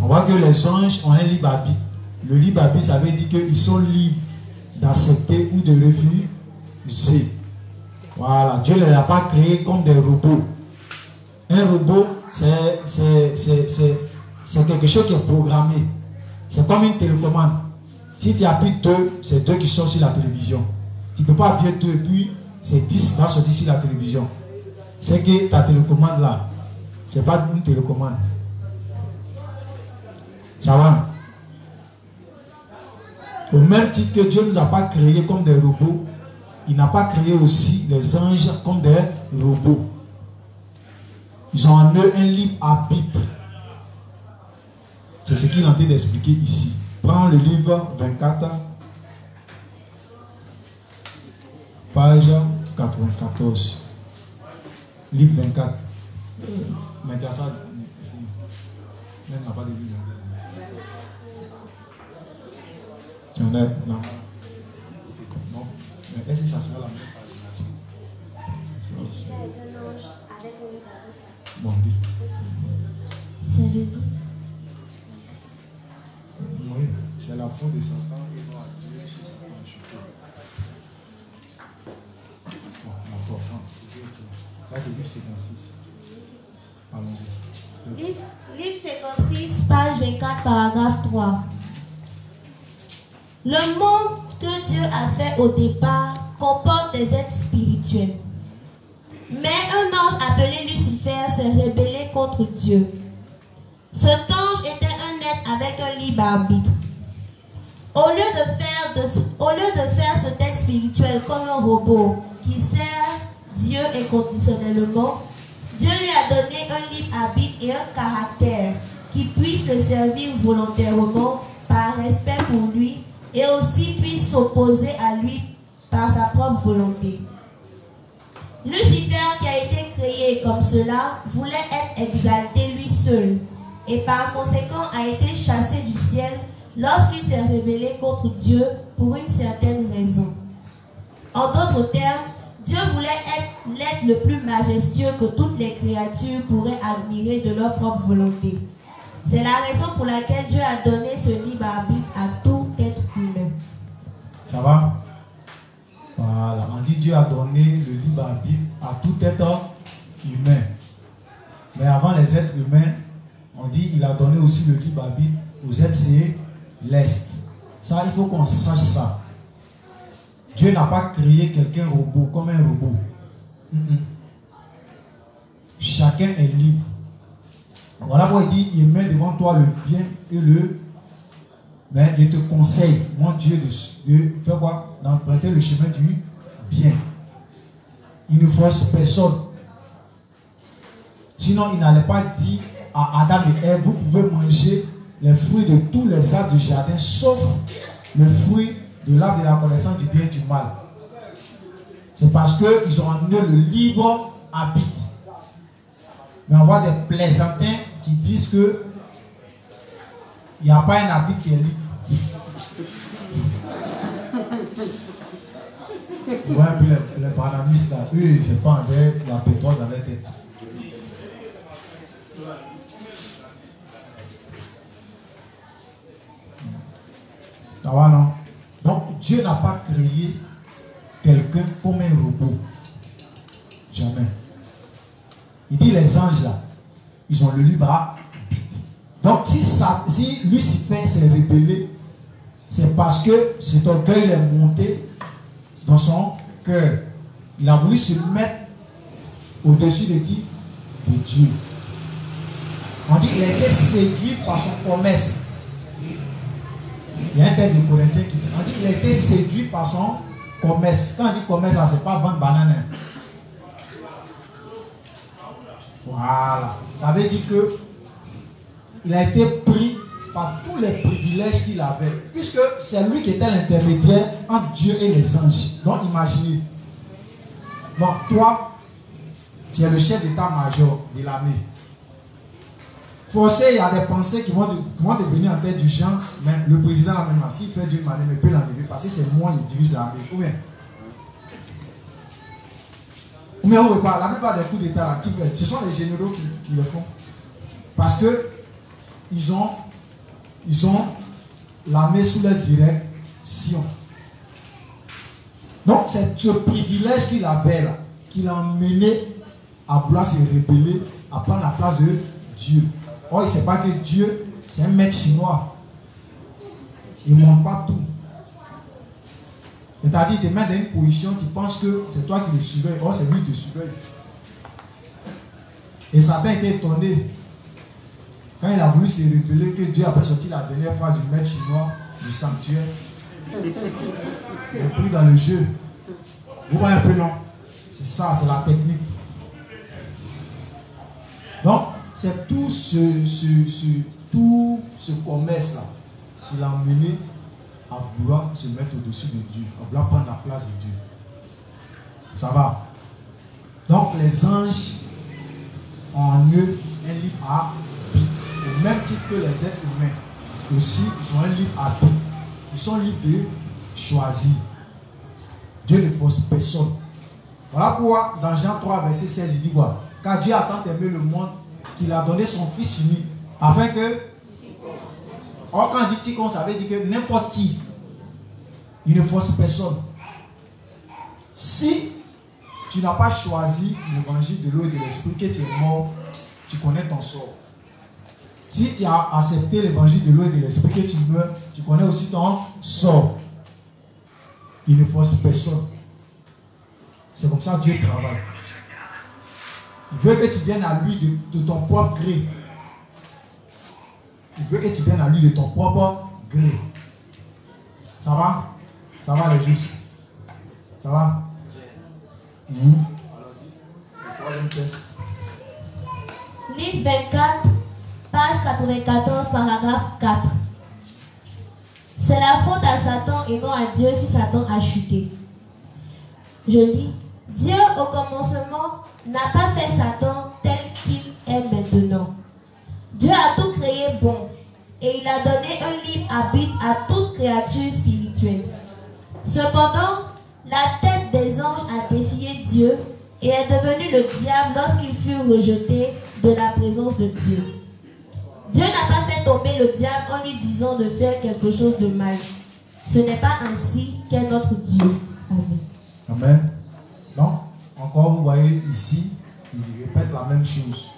on voit que les anges ont un libre arbitre. Le libre arbitre, ça veut dire qu'ils sont libres d'accepter ou de refuser. Voilà, Dieu ne les a pas créés comme des robots. Un robot, c'est quelque chose qui est programmé. C'est comme une télécommande. Si tu appuies 2, c'est 2 qui sont sur la télévision. Tu ne peux pas appuyer 2 et puis c'est 10 qui va sortir sur la télévision. C'est que ta télécommande là, ce n'est pas une télécommande. Ça va? Au même titre que Dieu ne nous a pas créés comme des robots, il n'a pas créé aussi les anges comme des robots. Ils ont en eux un libre arbitre. C'est ce qu'il est en train d'expliquer ici. Prends le livre 24, page 94. Livre 24. Mais tu as ça ici. Même n'a pas de livre. Tu en as? Non. Non. Mais est-ce que ça sera la même pagination? Bon, dis. C'est le livre. Oui, c'est la faute de Satan et non à Dieu sur Satan chuté. Bon, encore. Ça, c'est livre 56. Allons-y. Livre 56, page 24, paragraphe 3. Le monde que Dieu a fait au départ comporte des êtres spirituels. Mais un ange appelé Lucifer s'est rébellé contre Dieu. Cet ange était un être avec un libre arbitre. Au lieu de faire cet être spirituel comme un robot qui sert Dieu inconditionnellement, Dieu lui a donné un libre arbitre et un caractère qui puisse le servir volontairement par respect pour lui et aussi puisse s'opposer à lui par sa propre volonté. Lucifer, qui a été créé comme cela, voulait être exalté lui seul et par conséquent a été chassé du ciel lorsqu'il s'est rebellé contre Dieu pour une certaine raison. En d'autres termes, Dieu voulait être l'être le plus majestueux que toutes les créatures pourraient admirer de leur propre volonté. C'est la raison pour laquelle Dieu a donné ce libre arbitre à tout être humain. Ça va? Voilà, on dit Dieu a donné le libre arbitre à tout être humain. Mais avant les êtres humains, on dit il a donné aussi le libre arbitre aux êtres célestes. Ça, il faut qu'on sache ça. Dieu n'a pas créé quelqu'un robot comme un robot. Chacun est libre. Voilà pourquoi il dit, il met devant toi le bien et le... Mais il te conseille, mon Dieu, de faire quoi? D'emprunter le chemin du bien. Il ne force personne. Sinon, il n'allait pas dire à Adam et Ève, vous pouvez manger les fruits de tous les arbres du jardin, sauf le fruit de l'arbre de la connaissance du bien et du mal. C'est parce qu'ils ont en eux le libre arbitre. Mais on voit des plaisantins qui disent que il n'y a pas un arbitre qui est libre. Tu vois un peu les branamistes là, eux, ils ne savent pas avec la pétrole dans leur tête. Ça va, non? Donc, Dieu n'a pas créé quelqu'un comme un robot. Jamais. Il dit les anges là, ils ont le libre arbitre. Donc, si Lucifer s'est rébellé, c'est parce que cet orgueil est monté dans son cœur. Il a voulu se mettre au-dessus de qui? De Dieu. On dit qu'il a été séduit par son commerce. Il y a un texte de Corinthiens qui dit, on dit qu'il a été séduit par son commerce. Quand on dit commerce, ce n'est pas vendre banane. Voilà. Ça veut dire que il a été pris par tous les privilèges qu'il avait. Puisque c'est lui qui était l'intermédiaire entre Dieu et les anges. Donc imaginez. Donc toi, tu es le chef d'état-major de l'armée. Forcé, il y a des pensées qui vont devenir en tête du genre, mais le président là même, s'il fait d'une manière, il peut l'enlever parce que c'est moi qui dirige l'armée. Mais oui, la plupart des coups d'État, ce sont les généraux qui le font. Parce que ils ont la main sous leur direction. Donc c'est ce privilège qu'il avait là, qui l'a emmené à vouloir se rebeller, à prendre la place de Dieu. Or, il ne sait pas que Dieu, c'est un mec chinois. Il ne montre pas tout. C'est-à-dire, il te met dans une position, tu penses que c'est toi qui le surveilles. Or, c'est lui qui te surveille. Et Satan était étonné quand il a voulu se rebeller que Dieu a fait sortir la dernière phrase du maître chinois du sanctuaire. Il est pris dans le jeu. Vous voyez un peu, non? C'est ça, c'est la technique. Donc, c'est tout ce commerce-là qui l'a mené à vouloir se mettre au-dessus de Dieu, à vouloir prendre la place de Dieu. Ça va? Donc, les anges ont en eux un libre arbitre, au même titre que les êtres humains. Aussi, ils ont un libre arbitre. Ils sont libres de choisir. Dieu ne force personne. Voilà pourquoi dans Jean 3, verset 16, il dit quoi? Car Dieu a tant aimé le monde qu'il a donné son Fils unique, afin que, or quand on dit quiconque, ça veut dire que n'importe qui, il ne force personne. Si tu n'as pas choisi l'évangile de l'eau et de l'esprit, que tu es mort, tu connais ton sort. Si tu as accepté l'évangile de l'eau et de l'esprit, que tu meurs, tu connais aussi ton sort. Il ne force personne. C'est comme ça que Dieu travaille. Il veut que tu viennes à lui de ton propre gré. Il veut que tu viennes à lui de ton propre gré. Ça va? Ça va les justes? Ça va? Livre 24, page 94, paragraphe 4. C'est la faute à Satan et non à Dieu si Satan a chuté. Je lis. Dieu au commencement n'a pas fait Satan tel qu'il est maintenant. Dieu a tout créé bon et il a donné un libre arbitre à toute créature spirituelle. Cependant, la tête des anges a défié Dieu et est devenue le diable lorsqu'il fut rejeté de la présence de Dieu. Dieu n'a pas fait tomber le diable en lui disant de faire quelque chose de mal. Ce n'est pas ainsi qu'est notre Dieu. Amen. Amen. Donc, encore vous voyez ici, il répète la même chose.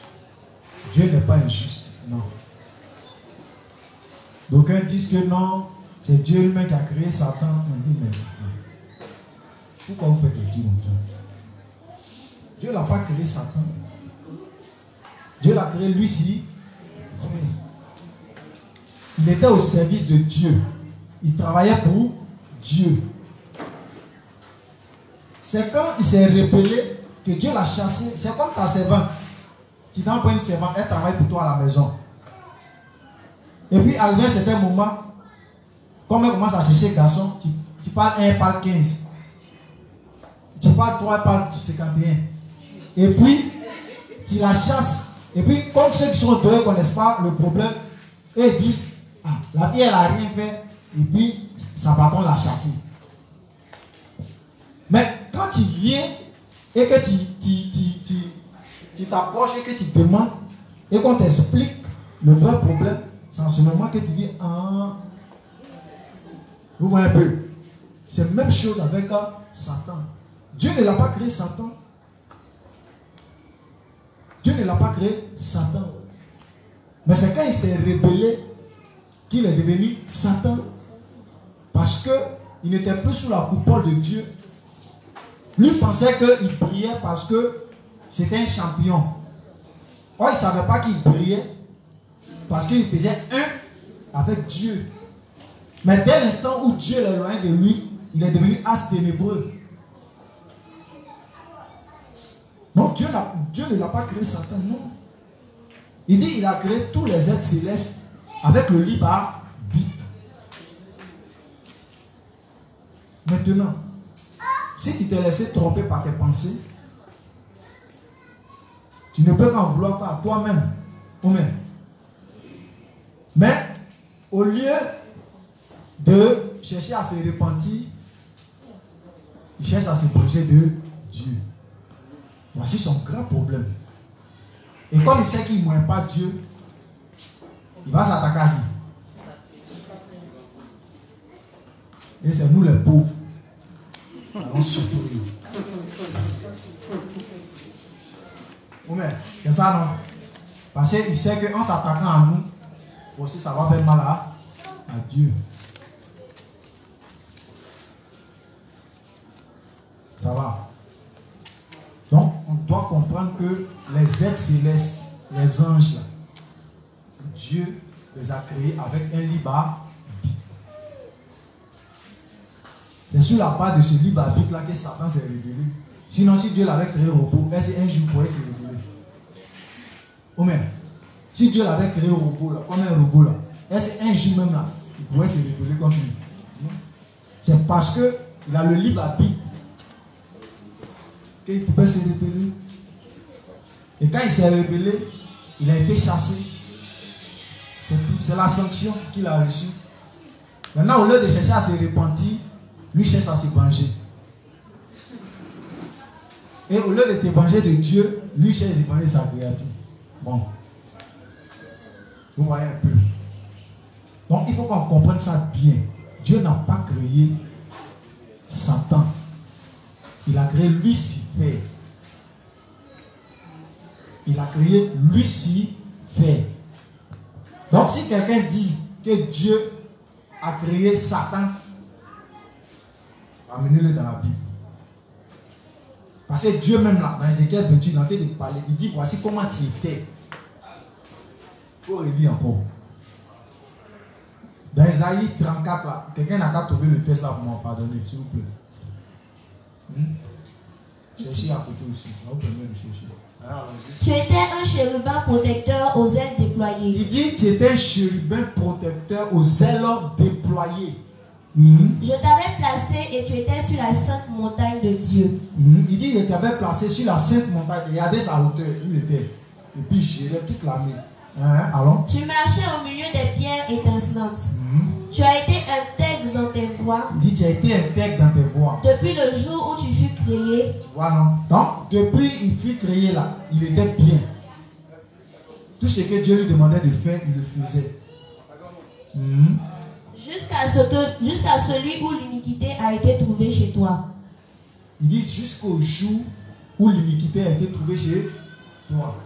Dieu n'est pas injuste. Non. D'aucuns disent que non, c'est Dieu lui-même qui a créé Satan. On dit, mais pourquoi vous faites le Dieu comme ça? Dieu n'a pas créé Satan. Dieu l'a créé lui-ci. Il était au service de Dieu. Il travaillait pour Dieu. C'est quand il s'est rebellé que Dieu l'a chassé. C'est comme ta servante. Tu t'envoies une servante, elle travaille pour toi à la maison. Et puis, arrivé à un certain moment, comme elle commence à chercher garçon, tu parles 1, elle parle 15. Tu parles 3, elle parle 51. Et puis, tu la chasses. Et puis, comme ceux qui sont dehors ne connaissent pas le problème, eux disent, ah, la fille, elle n'a rien fait. Et puis, sa patron l'a chassé. Mais quand tu viens et que tu t'approches et que tu demandes et qu'on t'explique le vrai problème, c'est en ce moment que tu dis, ah, vous voyez un peu. C'est la même chose avec Satan. Dieu ne l'a pas créé Satan. Dieu ne l'a pas créé Satan. Mais c'est quand il s'est rebellé qu'il est devenu Satan. Parce qu'il n'était plus sous la coupole de Dieu. Lui pensait qu'il brillait parce que c'était un champion. Or, il ne savait pas qu'il brillait parce qu'il faisait un avec Dieu. Mais dès l'instant où Dieu l'est loin de lui, il est devenu as ténébreux. Donc Dieu ne l'a pas créé Satan, non. Il dit qu'il a créé tous les êtres célestes avec le libre arbitre. Maintenant, si tu t'es laissé tromper par tes pensées, tu ne peux qu'en vouloir qu'à toi-même. Mais au lieu de chercher à se repentir, il cherche à se protéger de Dieu. Voici son grand problème. Et comme il sait qu'il ne mourra pas Dieu, il va s'attaquer à qui? Et c'est nous les pauvres. Allons souffrir. C'est ça, non? Parce qu'il sait qu'en s'attaquant à nous, aussi ça va faire mal à Dieu. Ça va. Donc, on doit comprendre que les êtres célestes, les anges, Dieu les a créés avec un libre arbitre. C'est sur la base de ce libre arbitre-là que Satan s'est révélé. Sinon, si Dieu l'avait créé au robot, est-ce qu'un jour il pourrait se révéler? Amen. Si Dieu l'avait créé au robot, là, comme un robot, là, est-ce qu'un jour même, là, il pourrait se révéler comme lui? C'est parce qu'il a le libre arbitre qu'il pouvait se révéler. Et quand il s'est révélé, il a été chassé. C'est la sanction qu'il a reçue. Maintenant, au lieu de chercher à se repentir, lui cherche à se venger. Et au lieu de te venger de Dieu, lui cherche à se venger de sa créature. Bon. Vous voyez un peu. Donc il faut qu'on comprenne ça bien. Dieu n'a pas créé Satan. Il a créé Lucifer. Il a créé Lucifer. Donc si quelqu'un dit que Dieu a créé Satan, amenez-le dans la Bible. Parce que Dieu même là, dans Ézéchiel 28, il a fait de parler. Il dit, voici comment tu étais. Il faut relire encore. Dans Isaïe 34, là, quelqu'un n'a qu'à trouver le texte là pour m'en pardonner, s'il vous plaît. Cherchez à côté aussi. On peut même chercher. Tu étais un chérubin protecteur aux ailes déployées. Il dit, tu étais un chérubin protecteur aux ailes déployées. Je t'avais placé et tu étais sur la sainte montagne de Dieu. Il dit, je t'avais placé sur la sainte montagne. Regardez sa hauteur, où il était. Et puis, gérait toute l'armée. Alors? Tu marchais au milieu des pierres étincelantes. Tu as été intègre dans tes voies. Il dit, tu as été intègre dans tes voies. Depuis le jour où tu fus créé. Tu vois, non? Donc, depuis qu'il fut créé là, il était bien. Tout ce que Dieu lui demandait de faire, il le faisait. Jusqu'à celui où l'iniquité a été trouvée chez toi. Il dit jusqu'au jour où l'iniquité a été trouvée chez toi.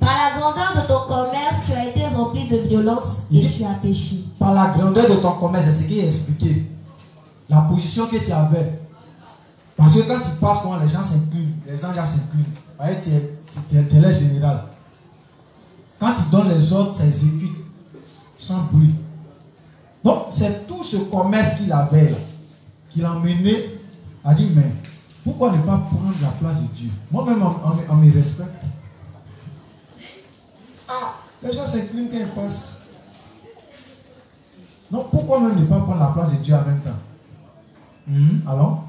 Par la grandeur de ton commerce, tu as été rempli de violence et tu as péché. Par la grandeur de ton commerce, c'est ce qu'il a expliqué. La position que tu avais. Parce que quand tu passes, quand les gens s'inclinent, les anges s'inclinent. Tu es le général. Quand tu donnes les ordres, ça exécute sans bruit. Donc, c'est tout ce commerce qu'il avait là, qu'il a mené, a dit, mais pourquoi ne pas prendre la place de Dieu? Moi-même, on me respecte. Les gens s'inclinent quand ils passent. Donc, pourquoi même ne pas prendre la place de Dieu en même temps? Alors?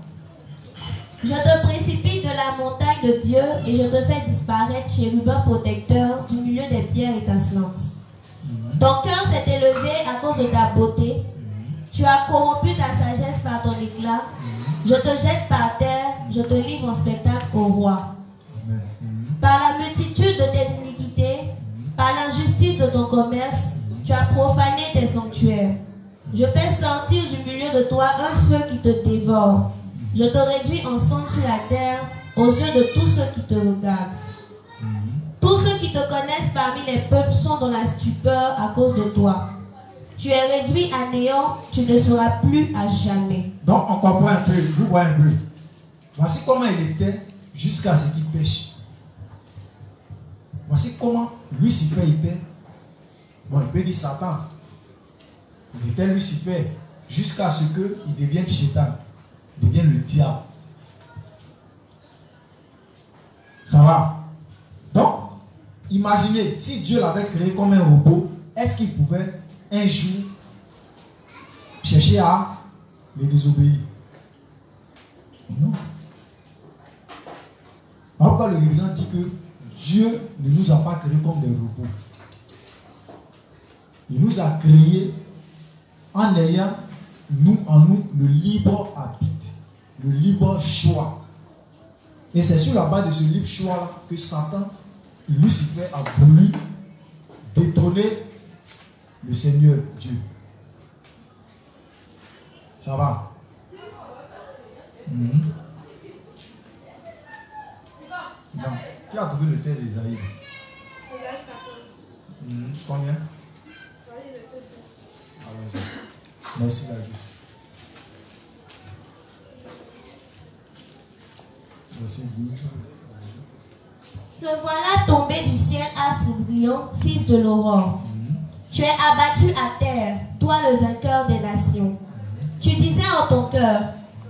Je te précipite de la montagne de Dieu et je te fais disparaître, chérubin protecteur, du milieu des pierres étincelantes. Ton cœur s'est élevé à cause de ta beauté. Tu as corrompu ta sagesse par ton éclat. Je te jette par terre, je te livre en spectacle au roi. Par la multitude de tes iniquités, par l'injustice de ton commerce, tu as profané tes sanctuaires. Je fais sortir du milieu de toi un feu qui te dévore. Je te réduis en cendre sur la terre aux yeux de tous ceux qui te regardent. Tous ceux qui te connaissent parmi les peuples sont dans la stupeur à cause de toi. Tu es réduit à néant, tu ne seras plus à jamais. Donc on comprend un peu, vous voyez un peu. Voici comment il était jusqu'à ce qu'il pêche. Voici comment Lucifer était. Bon, il peut dire Satan. Il était Lucifer jusqu'à ce qu'il devienne Satan, il devienne le diable. Ça va? Donc, imaginez, si Dieu l'avait créé comme un robot, est-ce qu'il pouvait un jour chercher à les désobéir? Non. Pourquoi le révérend dit que Dieu ne nous a pas créés comme des robots? Il nous a créés en ayant en nous le libre arbitre, le libre choix. Et c'est sur la base de ce libre choix-là que Satan, Lucifer, a voulu détrôner le Seigneur Dieu. Ça va? Non. Qui a trouvé le texte d'Ésaïe? Combien? Allons-y. Merci la juge. Verset 12. Te voilà tombé du ciel, astre brillant, fils de l'aurore. Tu es abattu à terre, toi le vainqueur des nations. Tu disais en ton cœur,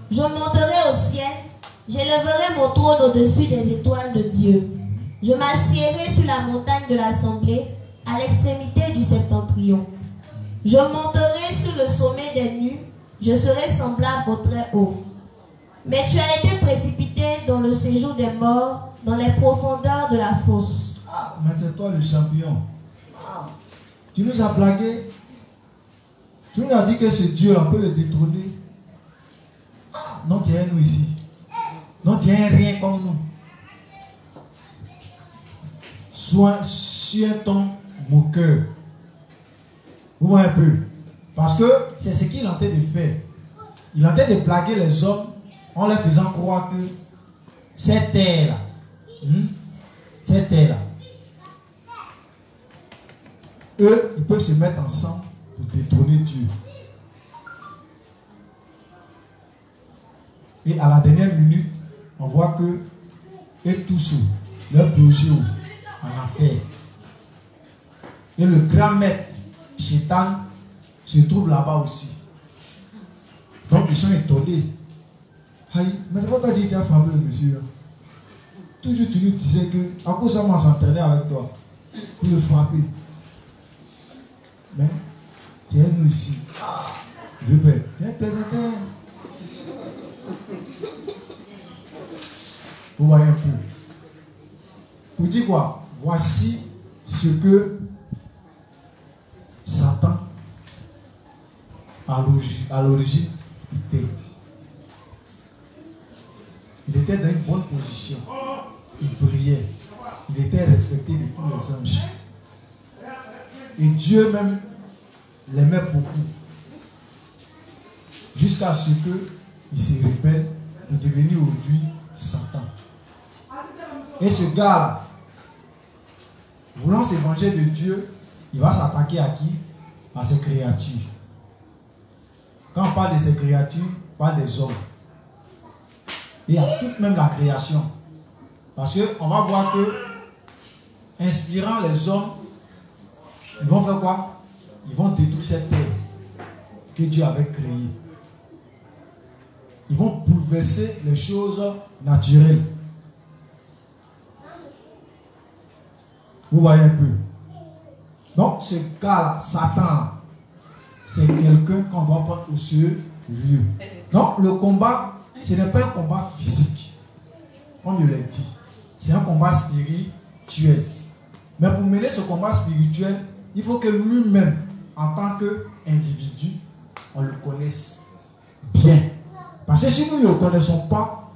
je monterai au ciel, j'élèverai mon trône au-dessus des étoiles de Dieu. Je m'assiérai sur la montagne de l'assemblée, à l'extrémité du septentrion. Je monterai sur le sommet des nues, je serai semblable au Très-Haut. Mais tu as été précipité dans le séjour des morts, dans les profondeurs de la fosse. Ah, mais c'est toi le champion. Ah. Tu nous as blagué. Tu nous as dit que ce Dieu, on peut le détrôner. Ah, non, tu es nous ici. Non, tu es rien comme nous. Sois sur un ton moqueur. Vous voyez un peu. Parce que c'est ce qu'il est en train de faire. Il est en train de blaguer les hommes en leur faisant croire que cette terre-là, eux, ils peuvent se mettre ensemble pour détrôner Dieu. Et à la dernière minute, on voit que eux tous, leur projet en affaire. Et le grand maître, Chétan, se trouve là-bas aussi. Donc ils sont étonnés. Aïe, mais c'est pas toi qui as frappé le monsieur. Toujours tu lui disais que, à cause ça, on s'entraîner avec toi pour le frapper. Mais, tu es nous ici. Je vais, tu es un plaisantin. Vous voyez un peu. Pour dire quoi? Voici ce que Satan, à l'origine, était. Il était dans une bonne position. Il brillait. Il était respecté de tous les anges. Et Dieu même l'aimait beaucoup. Jusqu'à ce qu'il se rebelle pour devenir aujourd'hui Satan. Et ce gars-là, voulant se venger de Dieu, il va s'attaquer à qui? À ses créatures. Quand on parle de ces créatures, on parle des hommes. Et à toute même la création. Parce qu'on va voir que, inspirant les hommes, ils vont faire quoi? Ils vont détruire cette terre que Dieu avait créée. Ils vont bouleverser les choses naturelles. Vous voyez un peu. Donc ce gars-là, Satan, c'est quelqu'un qu'on doit prendre au sérieux. Donc le combat, ce n'est pas un combat physique, comme je l'ai dit. C'est un combat spirituel. Mais pour mener ce combat spirituel, il faut que lui-même, en tant qu'individu, on le connaisse bien. Parce que si nous ne le connaissons pas,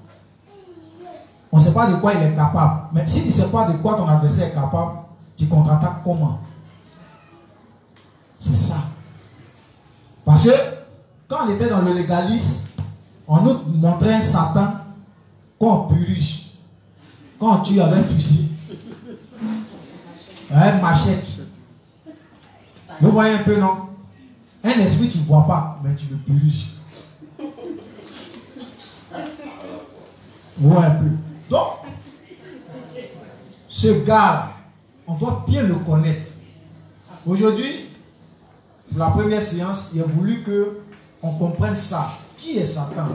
on ne sait pas de quoi il est capable. Mais si tu ne sais pas de quoi ton adversaire est capable, tu contre-attaques comment? C'est ça. Parce que quand on était dans le légalisme, on nous montrait un Satan qu'on purige. Quand on tue avec un fusil, un machette. Vous voyez un peu, non? Un esprit, tu ne vois pas, mais tu le puriges. Vous voyez un peu. Donc, ce gars, on doit bien le connaître. Aujourd'hui, pour la première séance, il a voulu qu'on comprenne ça. Qui est Satan?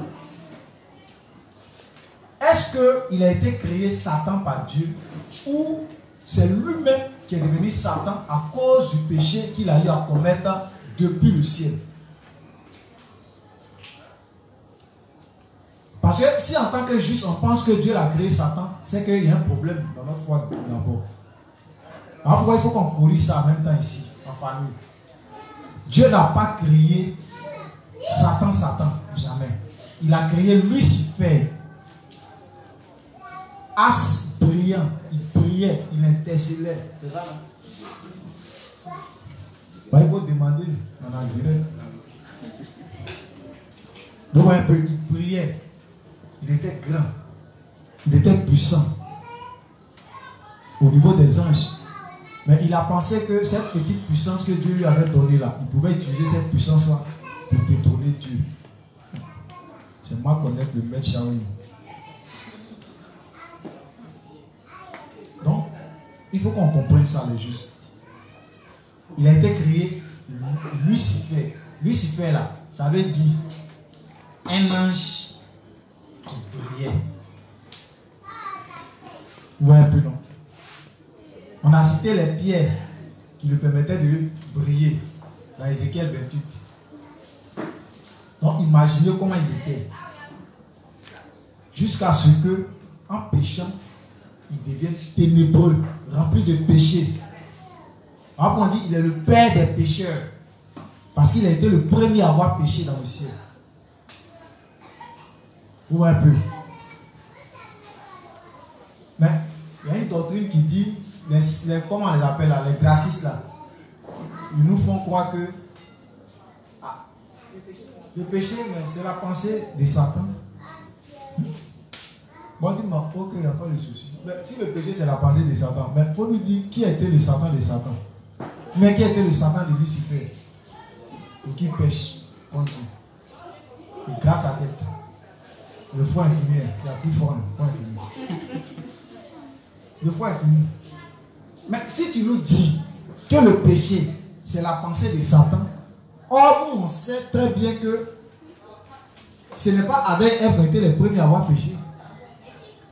Est-ce qu'il a été créé Satan par Dieu ou c'est lui-même qui est devenu Satan à cause du péché qu'il a eu à commettre depuis le ciel? Parce que si en tant que juste on pense que Dieu a créé Satan, c'est qu'il y a un problème dans notre foi d'abord. Alors pourquoi il faut qu'on corrige ça en même temps ici, en famille? Dieu n'a pas créé Satan, jamais. Il a créé Lucifer. as brillant. Il brillait, il intercellait. C'est ça, non? Bah, il faut demander en direct. Donc, un peu, il brillait. Il était grand. Il était puissant. Au niveau des anges. Mais il a pensé que cette petite puissance que Dieu lui avait donnée là, il pouvait utiliser cette puissance-là pour détrôner Dieu. C'est moi connaître le maître Shaolin. Donc, il faut qu'on comprenne ça, les justes. Il a été créé Lucifer. Lucifer là, ça veut dire un ange qui brillait. Ou un peu non. On a cité les pierres qui lui permettaient de briller dans Ézéchiel 28. Donc imaginez comment il était. Jusqu'à ce que, en péchant, il devienne ténébreux, rempli de péché. Alors on dit il est le père des pécheurs. Parce qu'il a été le premier à avoir péché dans le ciel. Ou un peu. Mais il y a une doctrine qui dit, comment on les appelle là, les gracistes là, ils nous font croire que le péché, c'est la pensée de Satan. Bon, dis-moi, ok, il n'y a pas de souci. Mais si le péché c'est la pensée de Satan, il faut nous dire qui était le Satan de Satan. Mais qui était le Satan de Lucifer? Pour qui pêche contre lui. Il gratte sa tête. Le foie infini, il n'y a plus fort, le foie infini. Le foie infini. Mais si tu nous dis que le péché, c'est la pensée de Satan, or nous on sait très bien que ce n'est pas Adam et Ève qui ont été les premiers à avoir péché.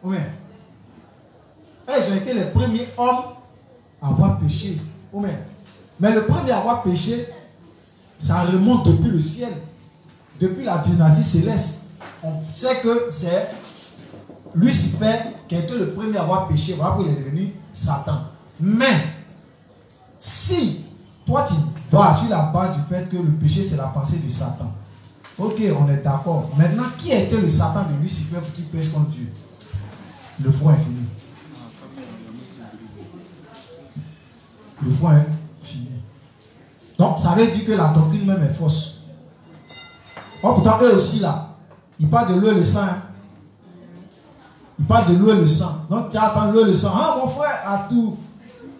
Oui. Ils ont été les premiers hommes à avoir péché. Oui. Mais le premier à avoir péché, ça remonte depuis le ciel, depuis la dynastie céleste. On sait que c'est Lucifer qui a été le premier à avoir péché. Voilà pourquoi il est devenu Satan. Mais si toi tu vas sur la base du fait que le péché c'est la pensée de Satan, ok, on est d'accord. Maintenant, qui a été le Satan de Lucifer qui pêche contre Dieu? Le foie infini. Le foie infini. Donc ça veut dire que la doctrine même est fausse. Oh, pourtant eux aussi là, ils parlent de l'eau et le sang. Hein? Ils parlent de l'eau et le sang. Donc tu attends l'eau et le sang. Ah mon frère, à tout.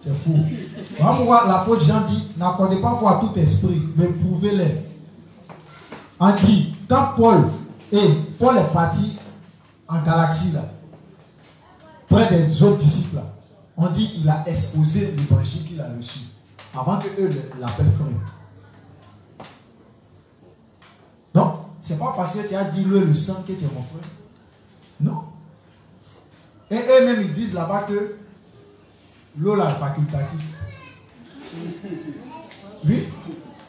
C'est fou. Voilà pourquoi l'apôtre Jean dit, n'accordez pas foi à tout esprit, mais prouvez-les. On dit, quand Paul est parti en galaxie là, près des autres disciples là, on dit qu'il a exposé l'évangile qu'il a reçu, avant que eux l'appellent frère. Donc, c'est pas parce que tu as dit l'eau et le sang que tu es mon frère. Non. Et eux-mêmes ils disent là-bas que l'eau là est facultative. Oui.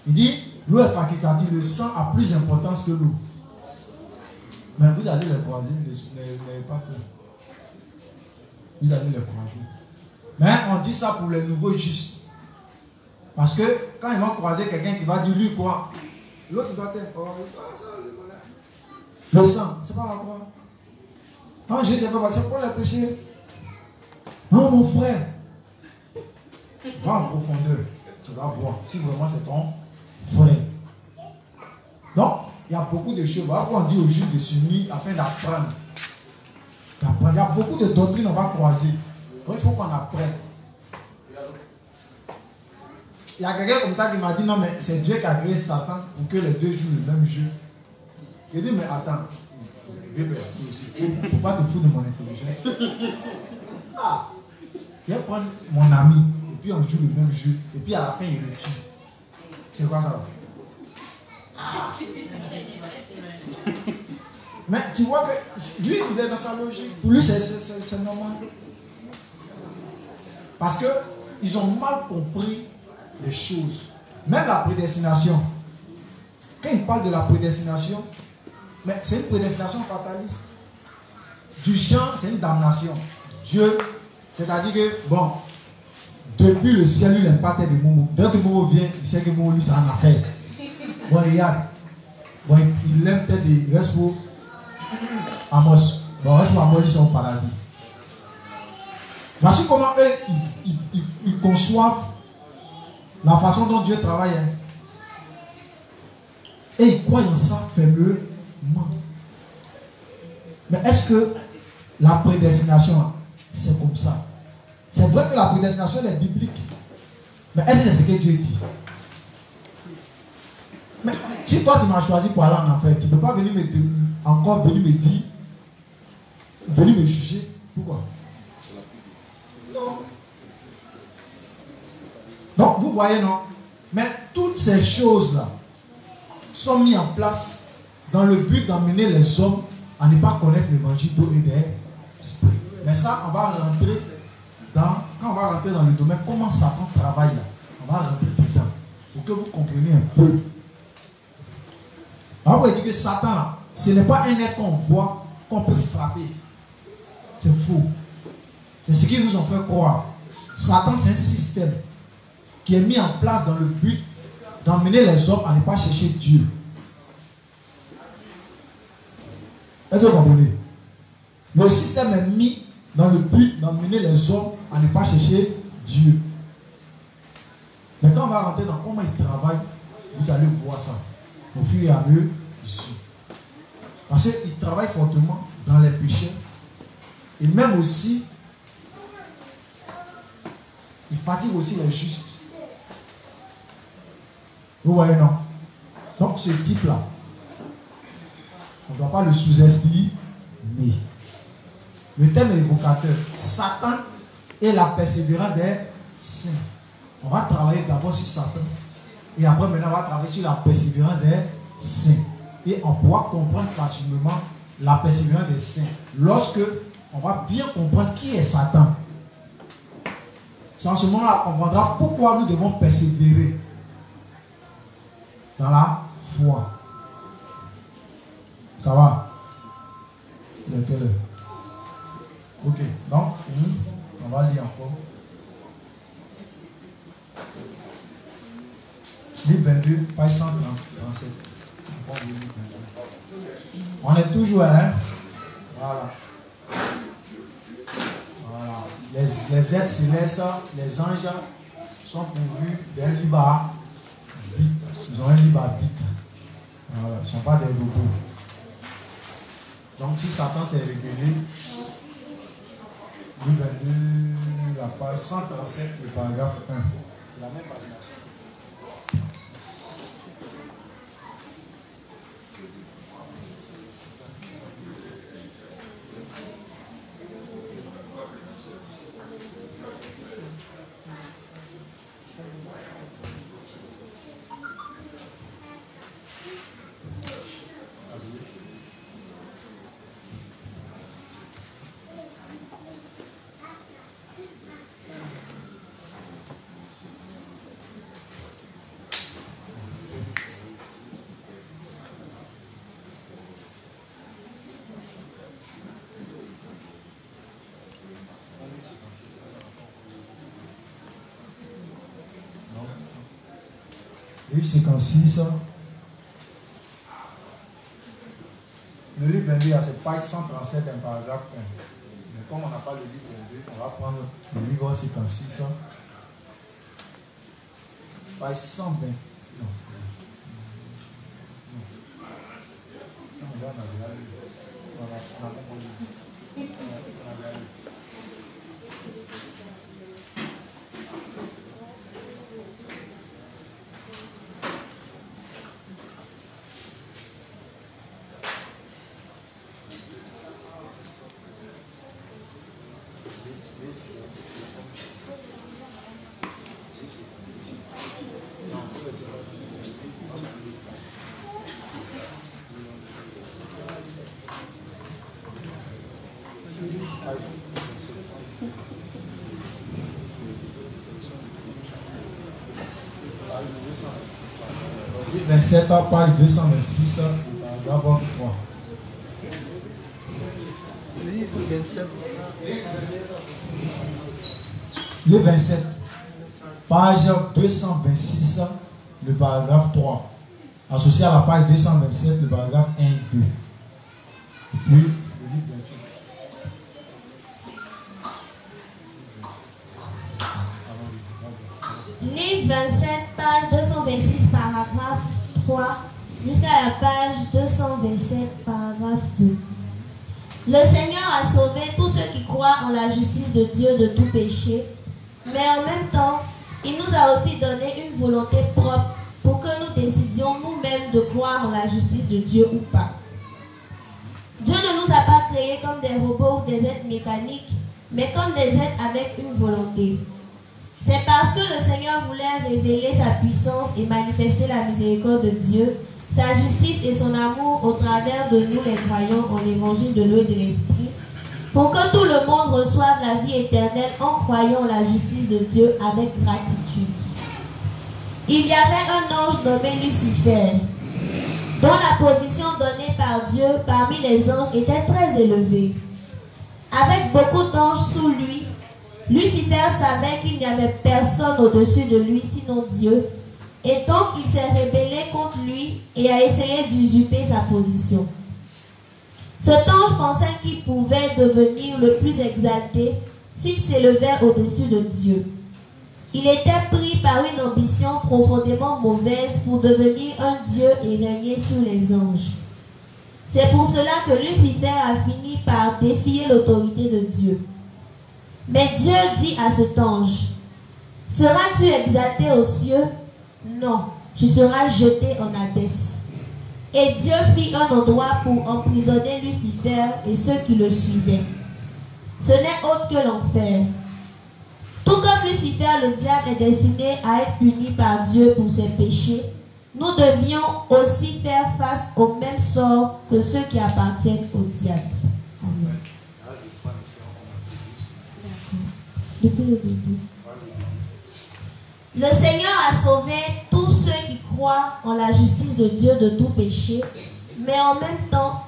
Il dit l'eau est facultative, le sang a plus d'importance que l'eau. Mais vous allez les croiser, n'ayez pas peur. Vous allez les croiser. Mais on dit ça pour les nouveaux justes. Parce que quand ils vont croiser quelqu'un qui va dire lui quoi, l'autre doit être fort. Le sang, c'est pas la croix. Non, Jésus, c'est pour les péchés. Non, mon frère. Va en profondeur. Tu vas voir si vraiment c'est ton frère. Donc, il y a beaucoup de choses. Voilà pourquoi on dit aux juifs de s'unir afin d'apprendre. Il y a beaucoup de doctrines qu'on va croiser. Donc, il faut qu'on apprenne. Il y a quelqu'un comme ça qui m'a dit non, mais c'est Dieu qui a créé Satan pour que les deux jouent le même jeu. J'ai dit, mais attends, il ne faut pas te foutre de mon intelligence. Ah, je vais prendre mon ami, et puis on joue le même jeu, et puis à la fin, il le tue. C'est quoi ça? Ah. Mais tu vois que lui, il est dans sa logique. Pour lui, c'est normal. Parce qu'ils ont mal compris les choses. Même la prédestination. Quand il parle de la prédestination, mais c'est une prédestination fataliste. Du genre, c'est une damnation. Dieu, c'est-à-dire que, bon, depuis le ciel, lui, il n'aime pas tête de Momo. Dès que Momo vient, il sait que Momo, lui, c'est un affaire. Bon, regarde. Bon, il l'aime peut-être, il reste pour Amos. Bon, reste pour Amos, lui, c'est au paradis. Voici comment eux, ils conçoivent la façon dont Dieu travaille. Hein. Et ils croient en ça fermement. Mais est-ce que la prédestination, c'est comme ça? C'est vrai que la prédestination est biblique. Mais est-ce que c'est ce que Dieu dit? Mais si toi tu m'as choisi pour aller en enfer, tu ne peux pas venir encore venir me dire, venir me juger. Pourquoi? Non. Donc vous voyez, non? Mais toutes ces choses-là sont mises en place dans le but d'emmener les hommes à ne pas connaître l'évangile d'eau et d'esprit. Mais ça, on va rentrer dans, quand on va rentrer dans le domaine, comment Satan travaille là. On va rentrer dedans pour que vous compreniez un peu. Alors, on dit que Satan, ce n'est pas un être qu'on voit, qu'on peut frapper. C'est faux. C'est ce qu'ils nous ont fait croire. Satan, c'est un système qui est mis en place dans le but d'emmener les hommes à ne pas chercher Dieu. Est-ce que vous comprenez? Le système est mis dans le but d'emmener les hommes à ne pas chercher Dieu. Mais quand on va rentrer dans comment il travaille, vous allez voir ça au fur et à mesure. Parce qu'il travaille fortement dans les péchés. Et même aussi, il fatigue aussi les justes. Vous voyez, non? Donc ce type-là, on ne doit pas le sous-estimer. Le thème est évocateur. Satan et la persévérance des saints. On va travailler d'abord sur Satan. Et après, maintenant, on va travailler sur la persévérance des saints. Et on pourra comprendre facilement la persévérance des saints. Lorsque on va bien comprendre qui est Satan. C'est en ce moment-là qu'on comprendra pourquoi nous devons persévérer dans la foi. Ça va? Lequel? Ok, donc on va lire encore. Livre 22, page 137. On est toujours, hein? Voilà. Voilà. Les êtres célestes, les anges sont pourvus d'un libre arbitre. Ils ont un libre arbitre. Voilà. Ils ne sont pas des robots. Donc si Satan s'est révélé, livre 22, la page 137, le paragraphe 1. C'est la même page. Livre 56. Le livre 22, c'est page 137, un paragraphe 1. Mais comme on n'a pas le livre 22, on va prendre le livre 56. Page 120. Non. On a Livre 27, page 226, paragraphe 3. Livre 27. Livre 27, page 226, le paragraphe 3. Associé à la page 227, le paragraphe 1 et 2. Et puis, le livre 28. Livre 27, page 226, paragraphe 3, jusqu'à la page 227, paragraphe 2. Le Seigneur a sauvé tous ceux qui croient en la justice de Dieu de tout péché, mais en même temps, il nous a aussi donné une volonté propre pour que nous décidions nous-mêmes de croire en la justice de Dieu ou pas. Dieu ne nous a pas créés comme des robots ou des êtres mécaniques, mais comme des êtres avec une volonté. C'est parce que le Seigneur voulait révéler sa puissance et manifester la miséricorde de Dieu, sa justice et son amour au travers de nous les croyants en l'évangile de l'eau et de l'esprit, pour que tout le monde reçoive la vie éternelle en croyant la justice de Dieu avec gratitude. Il y avait un ange nommé Lucifer, dont la position donnée par Dieu parmi les anges était très élevée. Avec beaucoup d'anges sous lui, Lucifer savait qu'il n'y avait personne au-dessus de lui sinon Dieu, et donc il s'est rébellé contre lui et a essayé d'usurper sa position. Cet ange pensait qu'il pouvait devenir le plus exalté s'il s'élevait au-dessus de Dieu. Il était pris par une ambition profondément mauvaise pour devenir un Dieu et régner sur les anges. C'est pour cela que Lucifer a fini par défier l'autorité de Dieu. Mais Dieu dit à cet ange, « Seras-tu exalté aux cieux? Non, tu seras jeté en Hadès. » Et Dieu fit un endroit pour emprisonner Lucifer et ceux qui le suivaient. Ce n'est autre que l'enfer. Tout comme Lucifer, le diable est destiné à être puni par Dieu pour ses péchés, nous devions aussi faire face au même sort que ceux qui appartiennent au diable. Amen. Depuis le début. Le Seigneur a sauvé tous ceux qui croient en la justice de Dieu de tout péché, mais en même temps,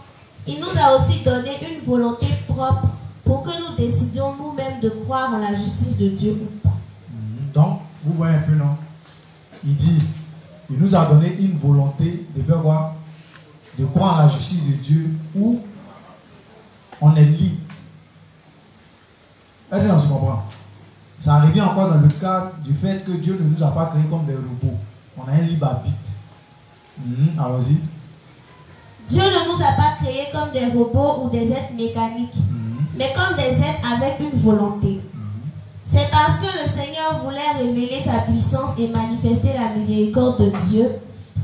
il nous a aussi donné une volonté propre pour que nous décidions nous-mêmes de croire en la justice de Dieu ou pas. Donc, vous voyez un peu, non? Il dit, il nous a donné une volonté de faire quoi? De croire en la justice de Dieu où on est libre. Est-ce qu'on se comprend? Ça revient encore dans le cadre du fait que Dieu ne nous a pas créés comme des robots. On a un libre arbitre. Allons-y. Dieu ne nous a pas créés comme des robots ou des êtres mécaniques, mais comme des êtres avec une volonté. C'est parce que le Seigneur voulait révéler sa puissance et manifester la miséricorde de Dieu,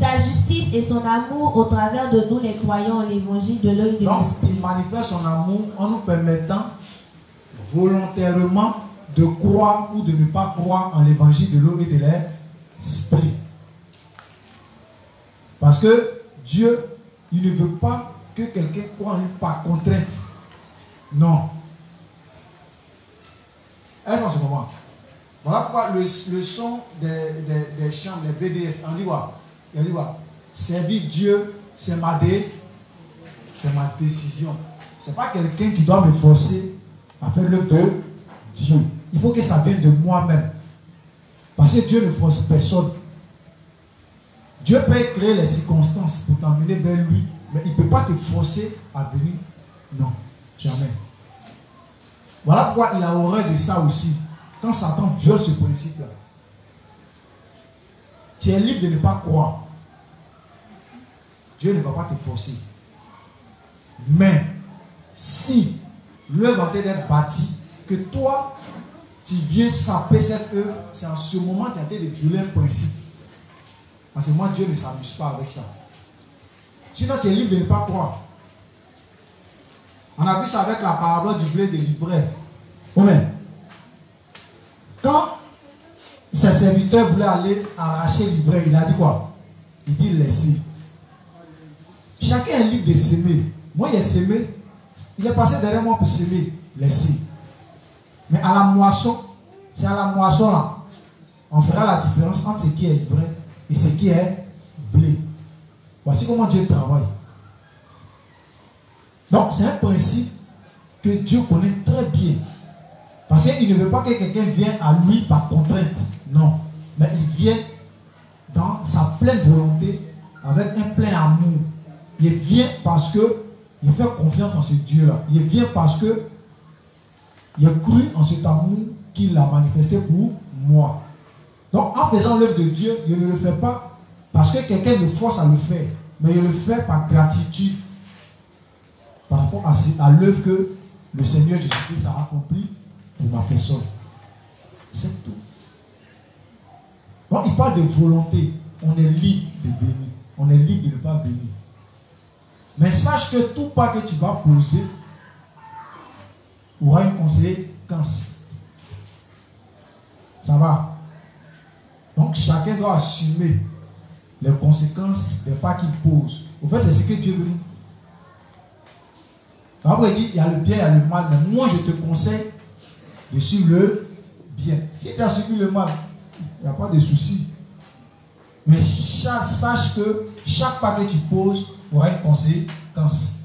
sa justice et son amour au travers de nous les croyants en l'évangile de l'eau et de l'esprit. Donc, il manifeste son amour en nous permettant volontairement de croire ou de ne pas croire en l'évangile de l'eau et de l'esprit. Parce que Dieu, il ne veut pas que quelqu'un croie en lui par contrainte. Non. Est-ce qu'on se comprend? Voilà pourquoi le son des chants, des VDS, on dit quoi? On dit quoi? Servir Dieu, c'est ma décision. Ce n'est pas quelqu'un qui doit me forcer à faire l'œuvre de Dieu. Il faut que ça vienne de moi-même. Parce que Dieu ne force personne. Dieu peut créer les circonstances pour t'emmener vers lui, mais il ne peut pas te forcer à venir. Non, jamais. Voilà pourquoi il a horreur de ça aussi. Quand Satan viole ce principe-là, tu es libre de ne pas croire. Dieu ne va pas te forcer. Mais si l'œuvre est en train d'être bâtie, que toi, tu viens saper cette œuvre, c'est en ce moment que tu es en train de violer un principe. Parce que moi, Dieu ne s'amuse pas avec ça. Sinon, tu es libre de ne pas croire. On a vu ça avec la parabole du blé et de l'ivraie. Amen. Quand ses serviteurs voulaient aller arracher l'ivraie, il a dit quoi? Il dit laissez. Chacun est libre de s'aimer. Moi, il est semé. Il est passé derrière moi pour s'aimer. Laissez. Mais à la moisson, c'est à la moisson là, on fera la différence entre ce qui est ivraie et ce qui est blé. Voici comment Dieu travaille. Donc, c'est un principe que Dieu connaît très bien. Parce qu'il ne veut pas que quelqu'un vienne à lui par contrainte. Non. Mais il vient dans sa pleine volonté, avec un plein amour. Il vient parce qu'il fait confiance en ce Dieu-là. Il vient parce que il a cru en cet amour qu'il a manifesté pour moi. Donc, en faisant l'œuvre de Dieu, je ne le fais pas parce que quelqu'un me force à le faire, mais je le fais par gratitude par rapport à l'œuvre que le Seigneur Jésus-Christ a accompli pour ma personne. C'est tout. Donc, il parle de volonté. On est libre de venir. On est libre de ne pas venir. Mais sache que tout pas que tu vas poser aura une conséquence. Ça va? Donc, chacun doit assumer les conséquences des pas qu'il pose. Au fait, c'est ce que Dieu veut. Après, il dit, il y a le bien, il y a le mal. Mais moi, je te conseille de suivre le bien. Si tu as suivi le mal, il n'y a pas de souci. Mais sache que chaque pas que tu poses aura une conséquence.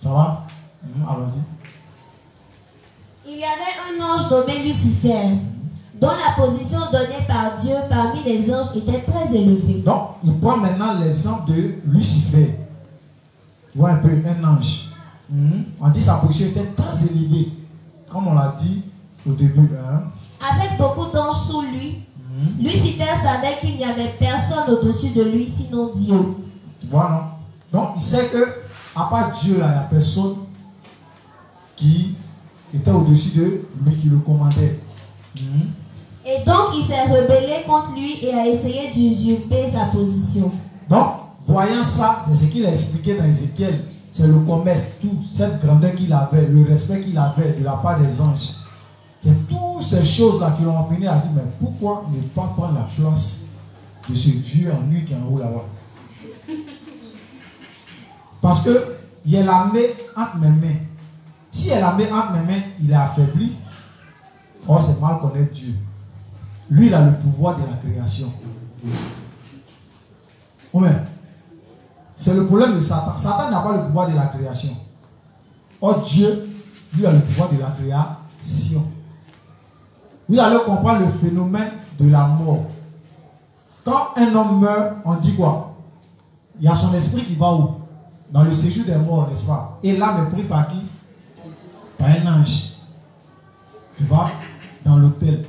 Ça va? Allons-y. Il y avait un ange nommé Lucifer, dont la position donnée par Dieu parmi les anges était très élevée. Donc, il prend maintenant l'exemple de Lucifer. Tu vois un peu, un ange. On dit sa position était très élevée. Comme on l'a dit au début. Avec beaucoup d'anges sous lui, Lucifer savait qu'il n'y avait personne au-dessus de lui sinon Dieu. Tu vois, non? Donc, il sait que, à part Dieu, là, il n'y a personne qui était au-dessus de lui, qui le commandait. Et donc, il s'est rebellé contre lui et a essayé d'usurper sa position. Donc, voyant ça, c'est ce qu'il a expliqué dans Ézéchiel. C'est le commerce, tout, cette grandeur qu'il avait, le respect qu'il avait de la part des anges. C'est toutes ces choses-là qui l'ont amené à dire, mais pourquoi ne pas prendre la place de ce vieux en nuit qui est en haut là-bas? Parce que il a la main entre mes mains. Si elle a la main entre mes mains, il est affaibli. Oh, c'est mal connaître Dieu. Lui, il a le pouvoir de la création. Oui. C'est le problème de Satan. Satan n'a pas le pouvoir de la création. Oh, Dieu, lui a le pouvoir de la création. Vous allez comprendre le phénomène de la mort. Quand un homme meurt, on dit quoi? Il y a son esprit qui va où? Dans le séjour des morts, n'est-ce pas? Et l'âme est prise par qui? Par un ange. Tu vas dans l'autel.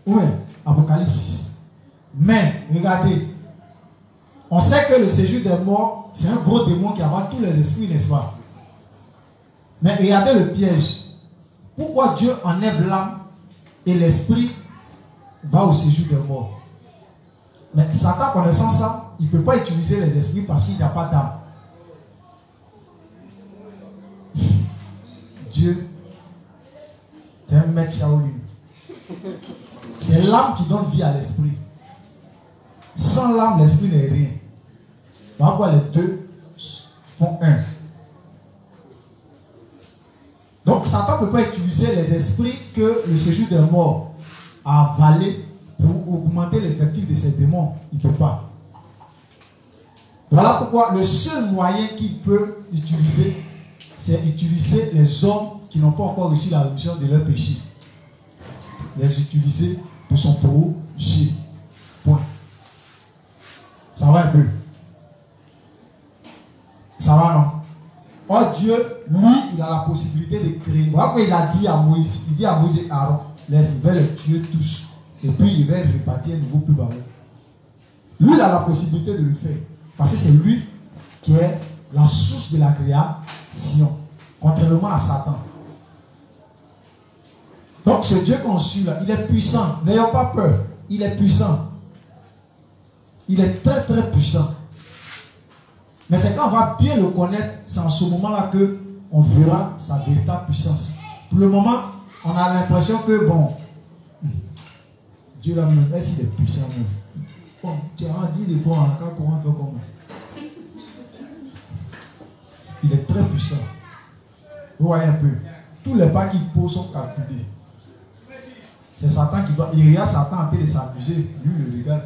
Oui, Apocalypse 6. Mais, regardez, on sait que le séjour des morts, c'est un gros démon qui avale tous les esprits, n'est-ce pas? Mais regardez le piège. Pourquoi Dieu enlève l'âme et l'esprit va au séjour des morts? Mais Satan, connaissant ça, il ne peut pas utiliser les esprits parce qu'il n'y a pas d'âme. Dieu, c'est un mec Shaolin. C'est l'âme qui donne vie à l'esprit. Sans l'âme, l'esprit n'est rien. Pourquoi les deux font un? Donc Satan ne peut pas utiliser les esprits que le séjour des morts a avalé pour augmenter l'effectif de ces démons. Il ne peut pas. Voilà pourquoi le seul moyen qu'il peut utiliser, c'est utiliser les hommes qui n'ont pas encore reçu la rémission de leur péché. Les utiliser pour son projet. Point. Ça va un peu. Ça va, non? Oh, Dieu, lui, il a la possibilité de créer. Voilà pourquoi il a dit à Moïse, il dit à Moïse et Aaron, laisse, il va les tuer tous. Et puis il va répartir un nouveau plus bas. Lui, il a la possibilité de le faire. Parce que c'est lui qui est la source de la création. Contrairement à Satan. Donc ce Dieu qu'on suit là, il est puissant. N'ayons pas peur. Il est puissant. Il est très très puissant. Mais c'est quand on va bien le connaître, c'est en ce moment-là qu'on verra sa véritable puissance. Pour le moment, on a l'impression que bon, Dieu là même, est-ce qu'il est puissant même? Bon, tu as dit de quoi, quand comment faire comment? Il est très puissant. Vous voyez un peu. Tous les pas qu'il pose sont calculés. C'est Satan qui doit. Il regarde Satan en train de s'amuser. Lui, il le regarde.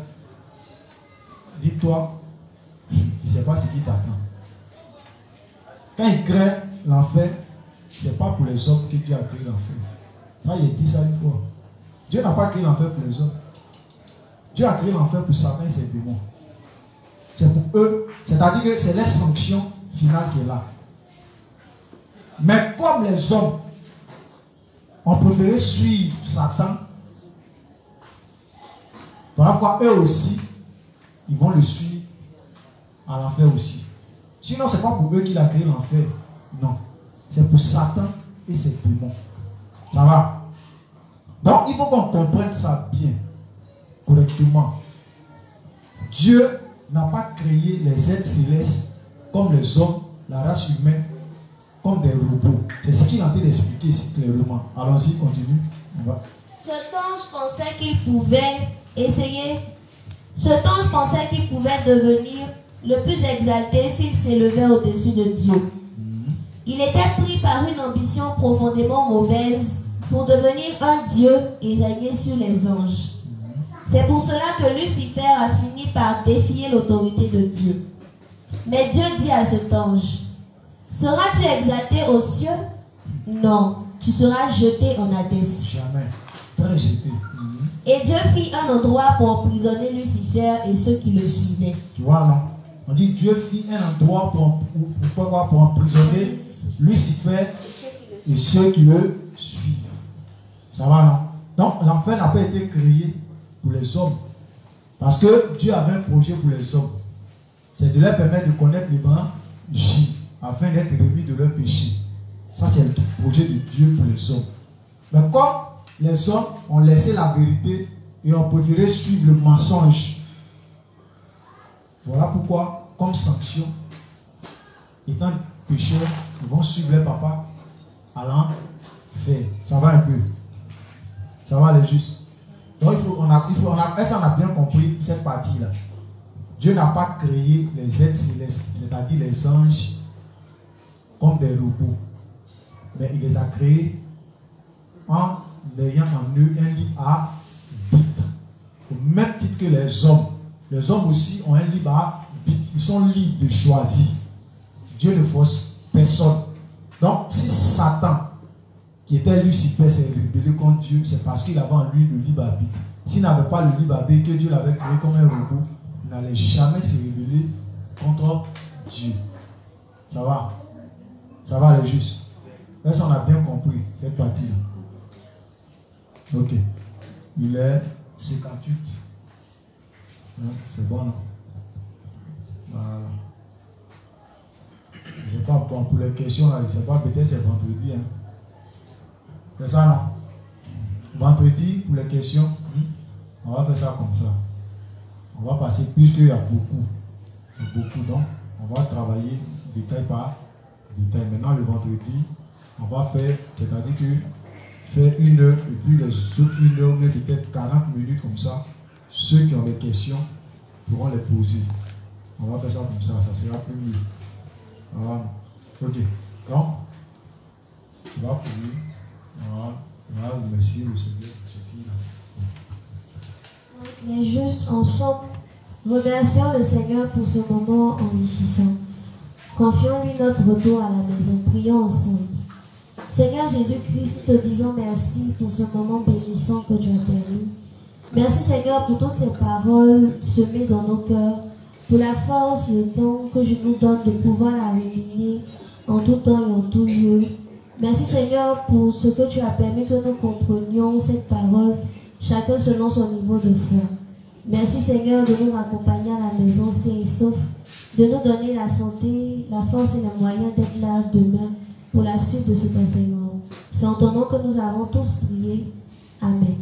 Dis-toi, tu ne sais pas ce qui t'attend. Quand il crée l'enfer, ce n'est pas pour les hommes que Dieu a créé l'enfer. Ça, il a dit ça une fois. Dieu n'a pas créé l'enfer pour les hommes. Dieu a créé l'enfer pour Satan et ses démons. C'est pour eux. C'est-à-dire que c'est la sanction finale qui est là. Mais comme les hommes ont préféré suivre Satan, Voilà pourquoi eux aussi, ils vont le suivre à l'enfer aussi. Sinon, ce n'est pas pour eux qu'il a créé l'enfer. Non. C'est pour Satan et ses démons. Ça va? Donc, il faut qu'on comprenne ça bien, correctement. Dieu n'a pas créé les êtres célestes comme les hommes, la race humaine, comme des robots. C'est ce qu'il est en train d'expliquer ici clairement. Allons-y, continue. Cet ange pensait qu'il pouvait essayer. Cet ange pensait qu'il pouvait devenir le plus exalté s'il s'élevait au-dessus de Dieu. Il était pris par une ambition profondément mauvaise pour devenir un Dieu et régner sur les anges. C'est pour cela que Lucifer a fini par défier l'autorité de Dieu. Mais Dieu dit à cet ange, seras-tu exalté aux cieux? Non, tu seras jeté en Hadès. Jamais. Très jeté. Et Dieu fit un endroit pour emprisonner Lucifer et ceux qui le suivaient. Tu vois, non? On dit Dieu fit un endroit pour emprisonner Lucifer et ceux qui le suivent. Ça va, non? Donc, l'enfer n'a pas été créé pour les hommes. Parce que Dieu avait un projet pour les hommes. C'est de leur permettre de connaître l'évangile afin d'être remis de leurs péchés. Ça, c'est le projet de Dieu pour les hommes. Mais comme les hommes ont laissé la vérité et ont préféré suivre le mensonge, voilà pourquoi, comme sanction, étant pécheurs, ils vont suivre leur papa à l'enfer. Ça va un peu. Ça va les justes. Donc, est-ce qu'on a bien compris cette partie-là? Dieu n'a pas créé les êtres célestes, c'est-à-dire les anges, comme des robots. Mais il les a créés en ayant en eux un libre arbitre. Au même titre que les hommes. Les hommes aussi ont un libre arbitre. Ils sont libres de choisir. Dieu ne force personne. Donc, si Satan, qui était Lucifer, s'est rébellé contre Dieu, c'est parce qu'il avait en lui le libre arbitre. S'il n'avait pas le libre arbitre, que Dieu l'avait créé comme un robot, il n'allait jamais se rébeller contre Dieu. Ça va? Ça va les justes? Est-ce qu'on a bien compris cette partie-là? Ok. Il est 58. C'est bon, non? Voilà. Je ne sais pas, bon, pour les questions, là, je ne sais pas, peut-être c'est vendredi. Hein. C'est ça, non? Vendredi, pour les questions, on va faire ça comme ça. On va passer, puisqu'il y a beaucoup. Donc, on va travailler détail par détail. Maintenant, le vendredi, on va faire, c'est-à-dire que faire 1 heure, et puis les autres 1 heure, peut-être 40 minutes comme ça. Ceux qui ont des questions pourront les poser. On va faire ça comme ça sera plus mieux. Voilà. Ok. Donc, on va prier. On va remercier le Seigneur pour ce qu'il a. Les justes ensemble, remercions le Seigneur pour ce moment enrichissant. Confions-lui notre retour à la maison. Prions ensemble. Seigneur Jésus-Christ, nous te disons merci pour ce moment bénissant que tu as permis. Merci Seigneur pour toutes ces paroles semées dans nos cœurs, pour la force et le temps que je nous donne de pouvoir la ruminer en tout temps et en tout lieu. Merci Seigneur pour ce que tu as permis que nous comprenions cette parole, chacun selon son niveau de foi. Merci Seigneur de nous accompagner à la maison sains et saufs, de nous donner la santé, la force et les moyens d'être là demain pour la suite de cet enseignement. C'est en ton nom que nous avons tous prié. Amen.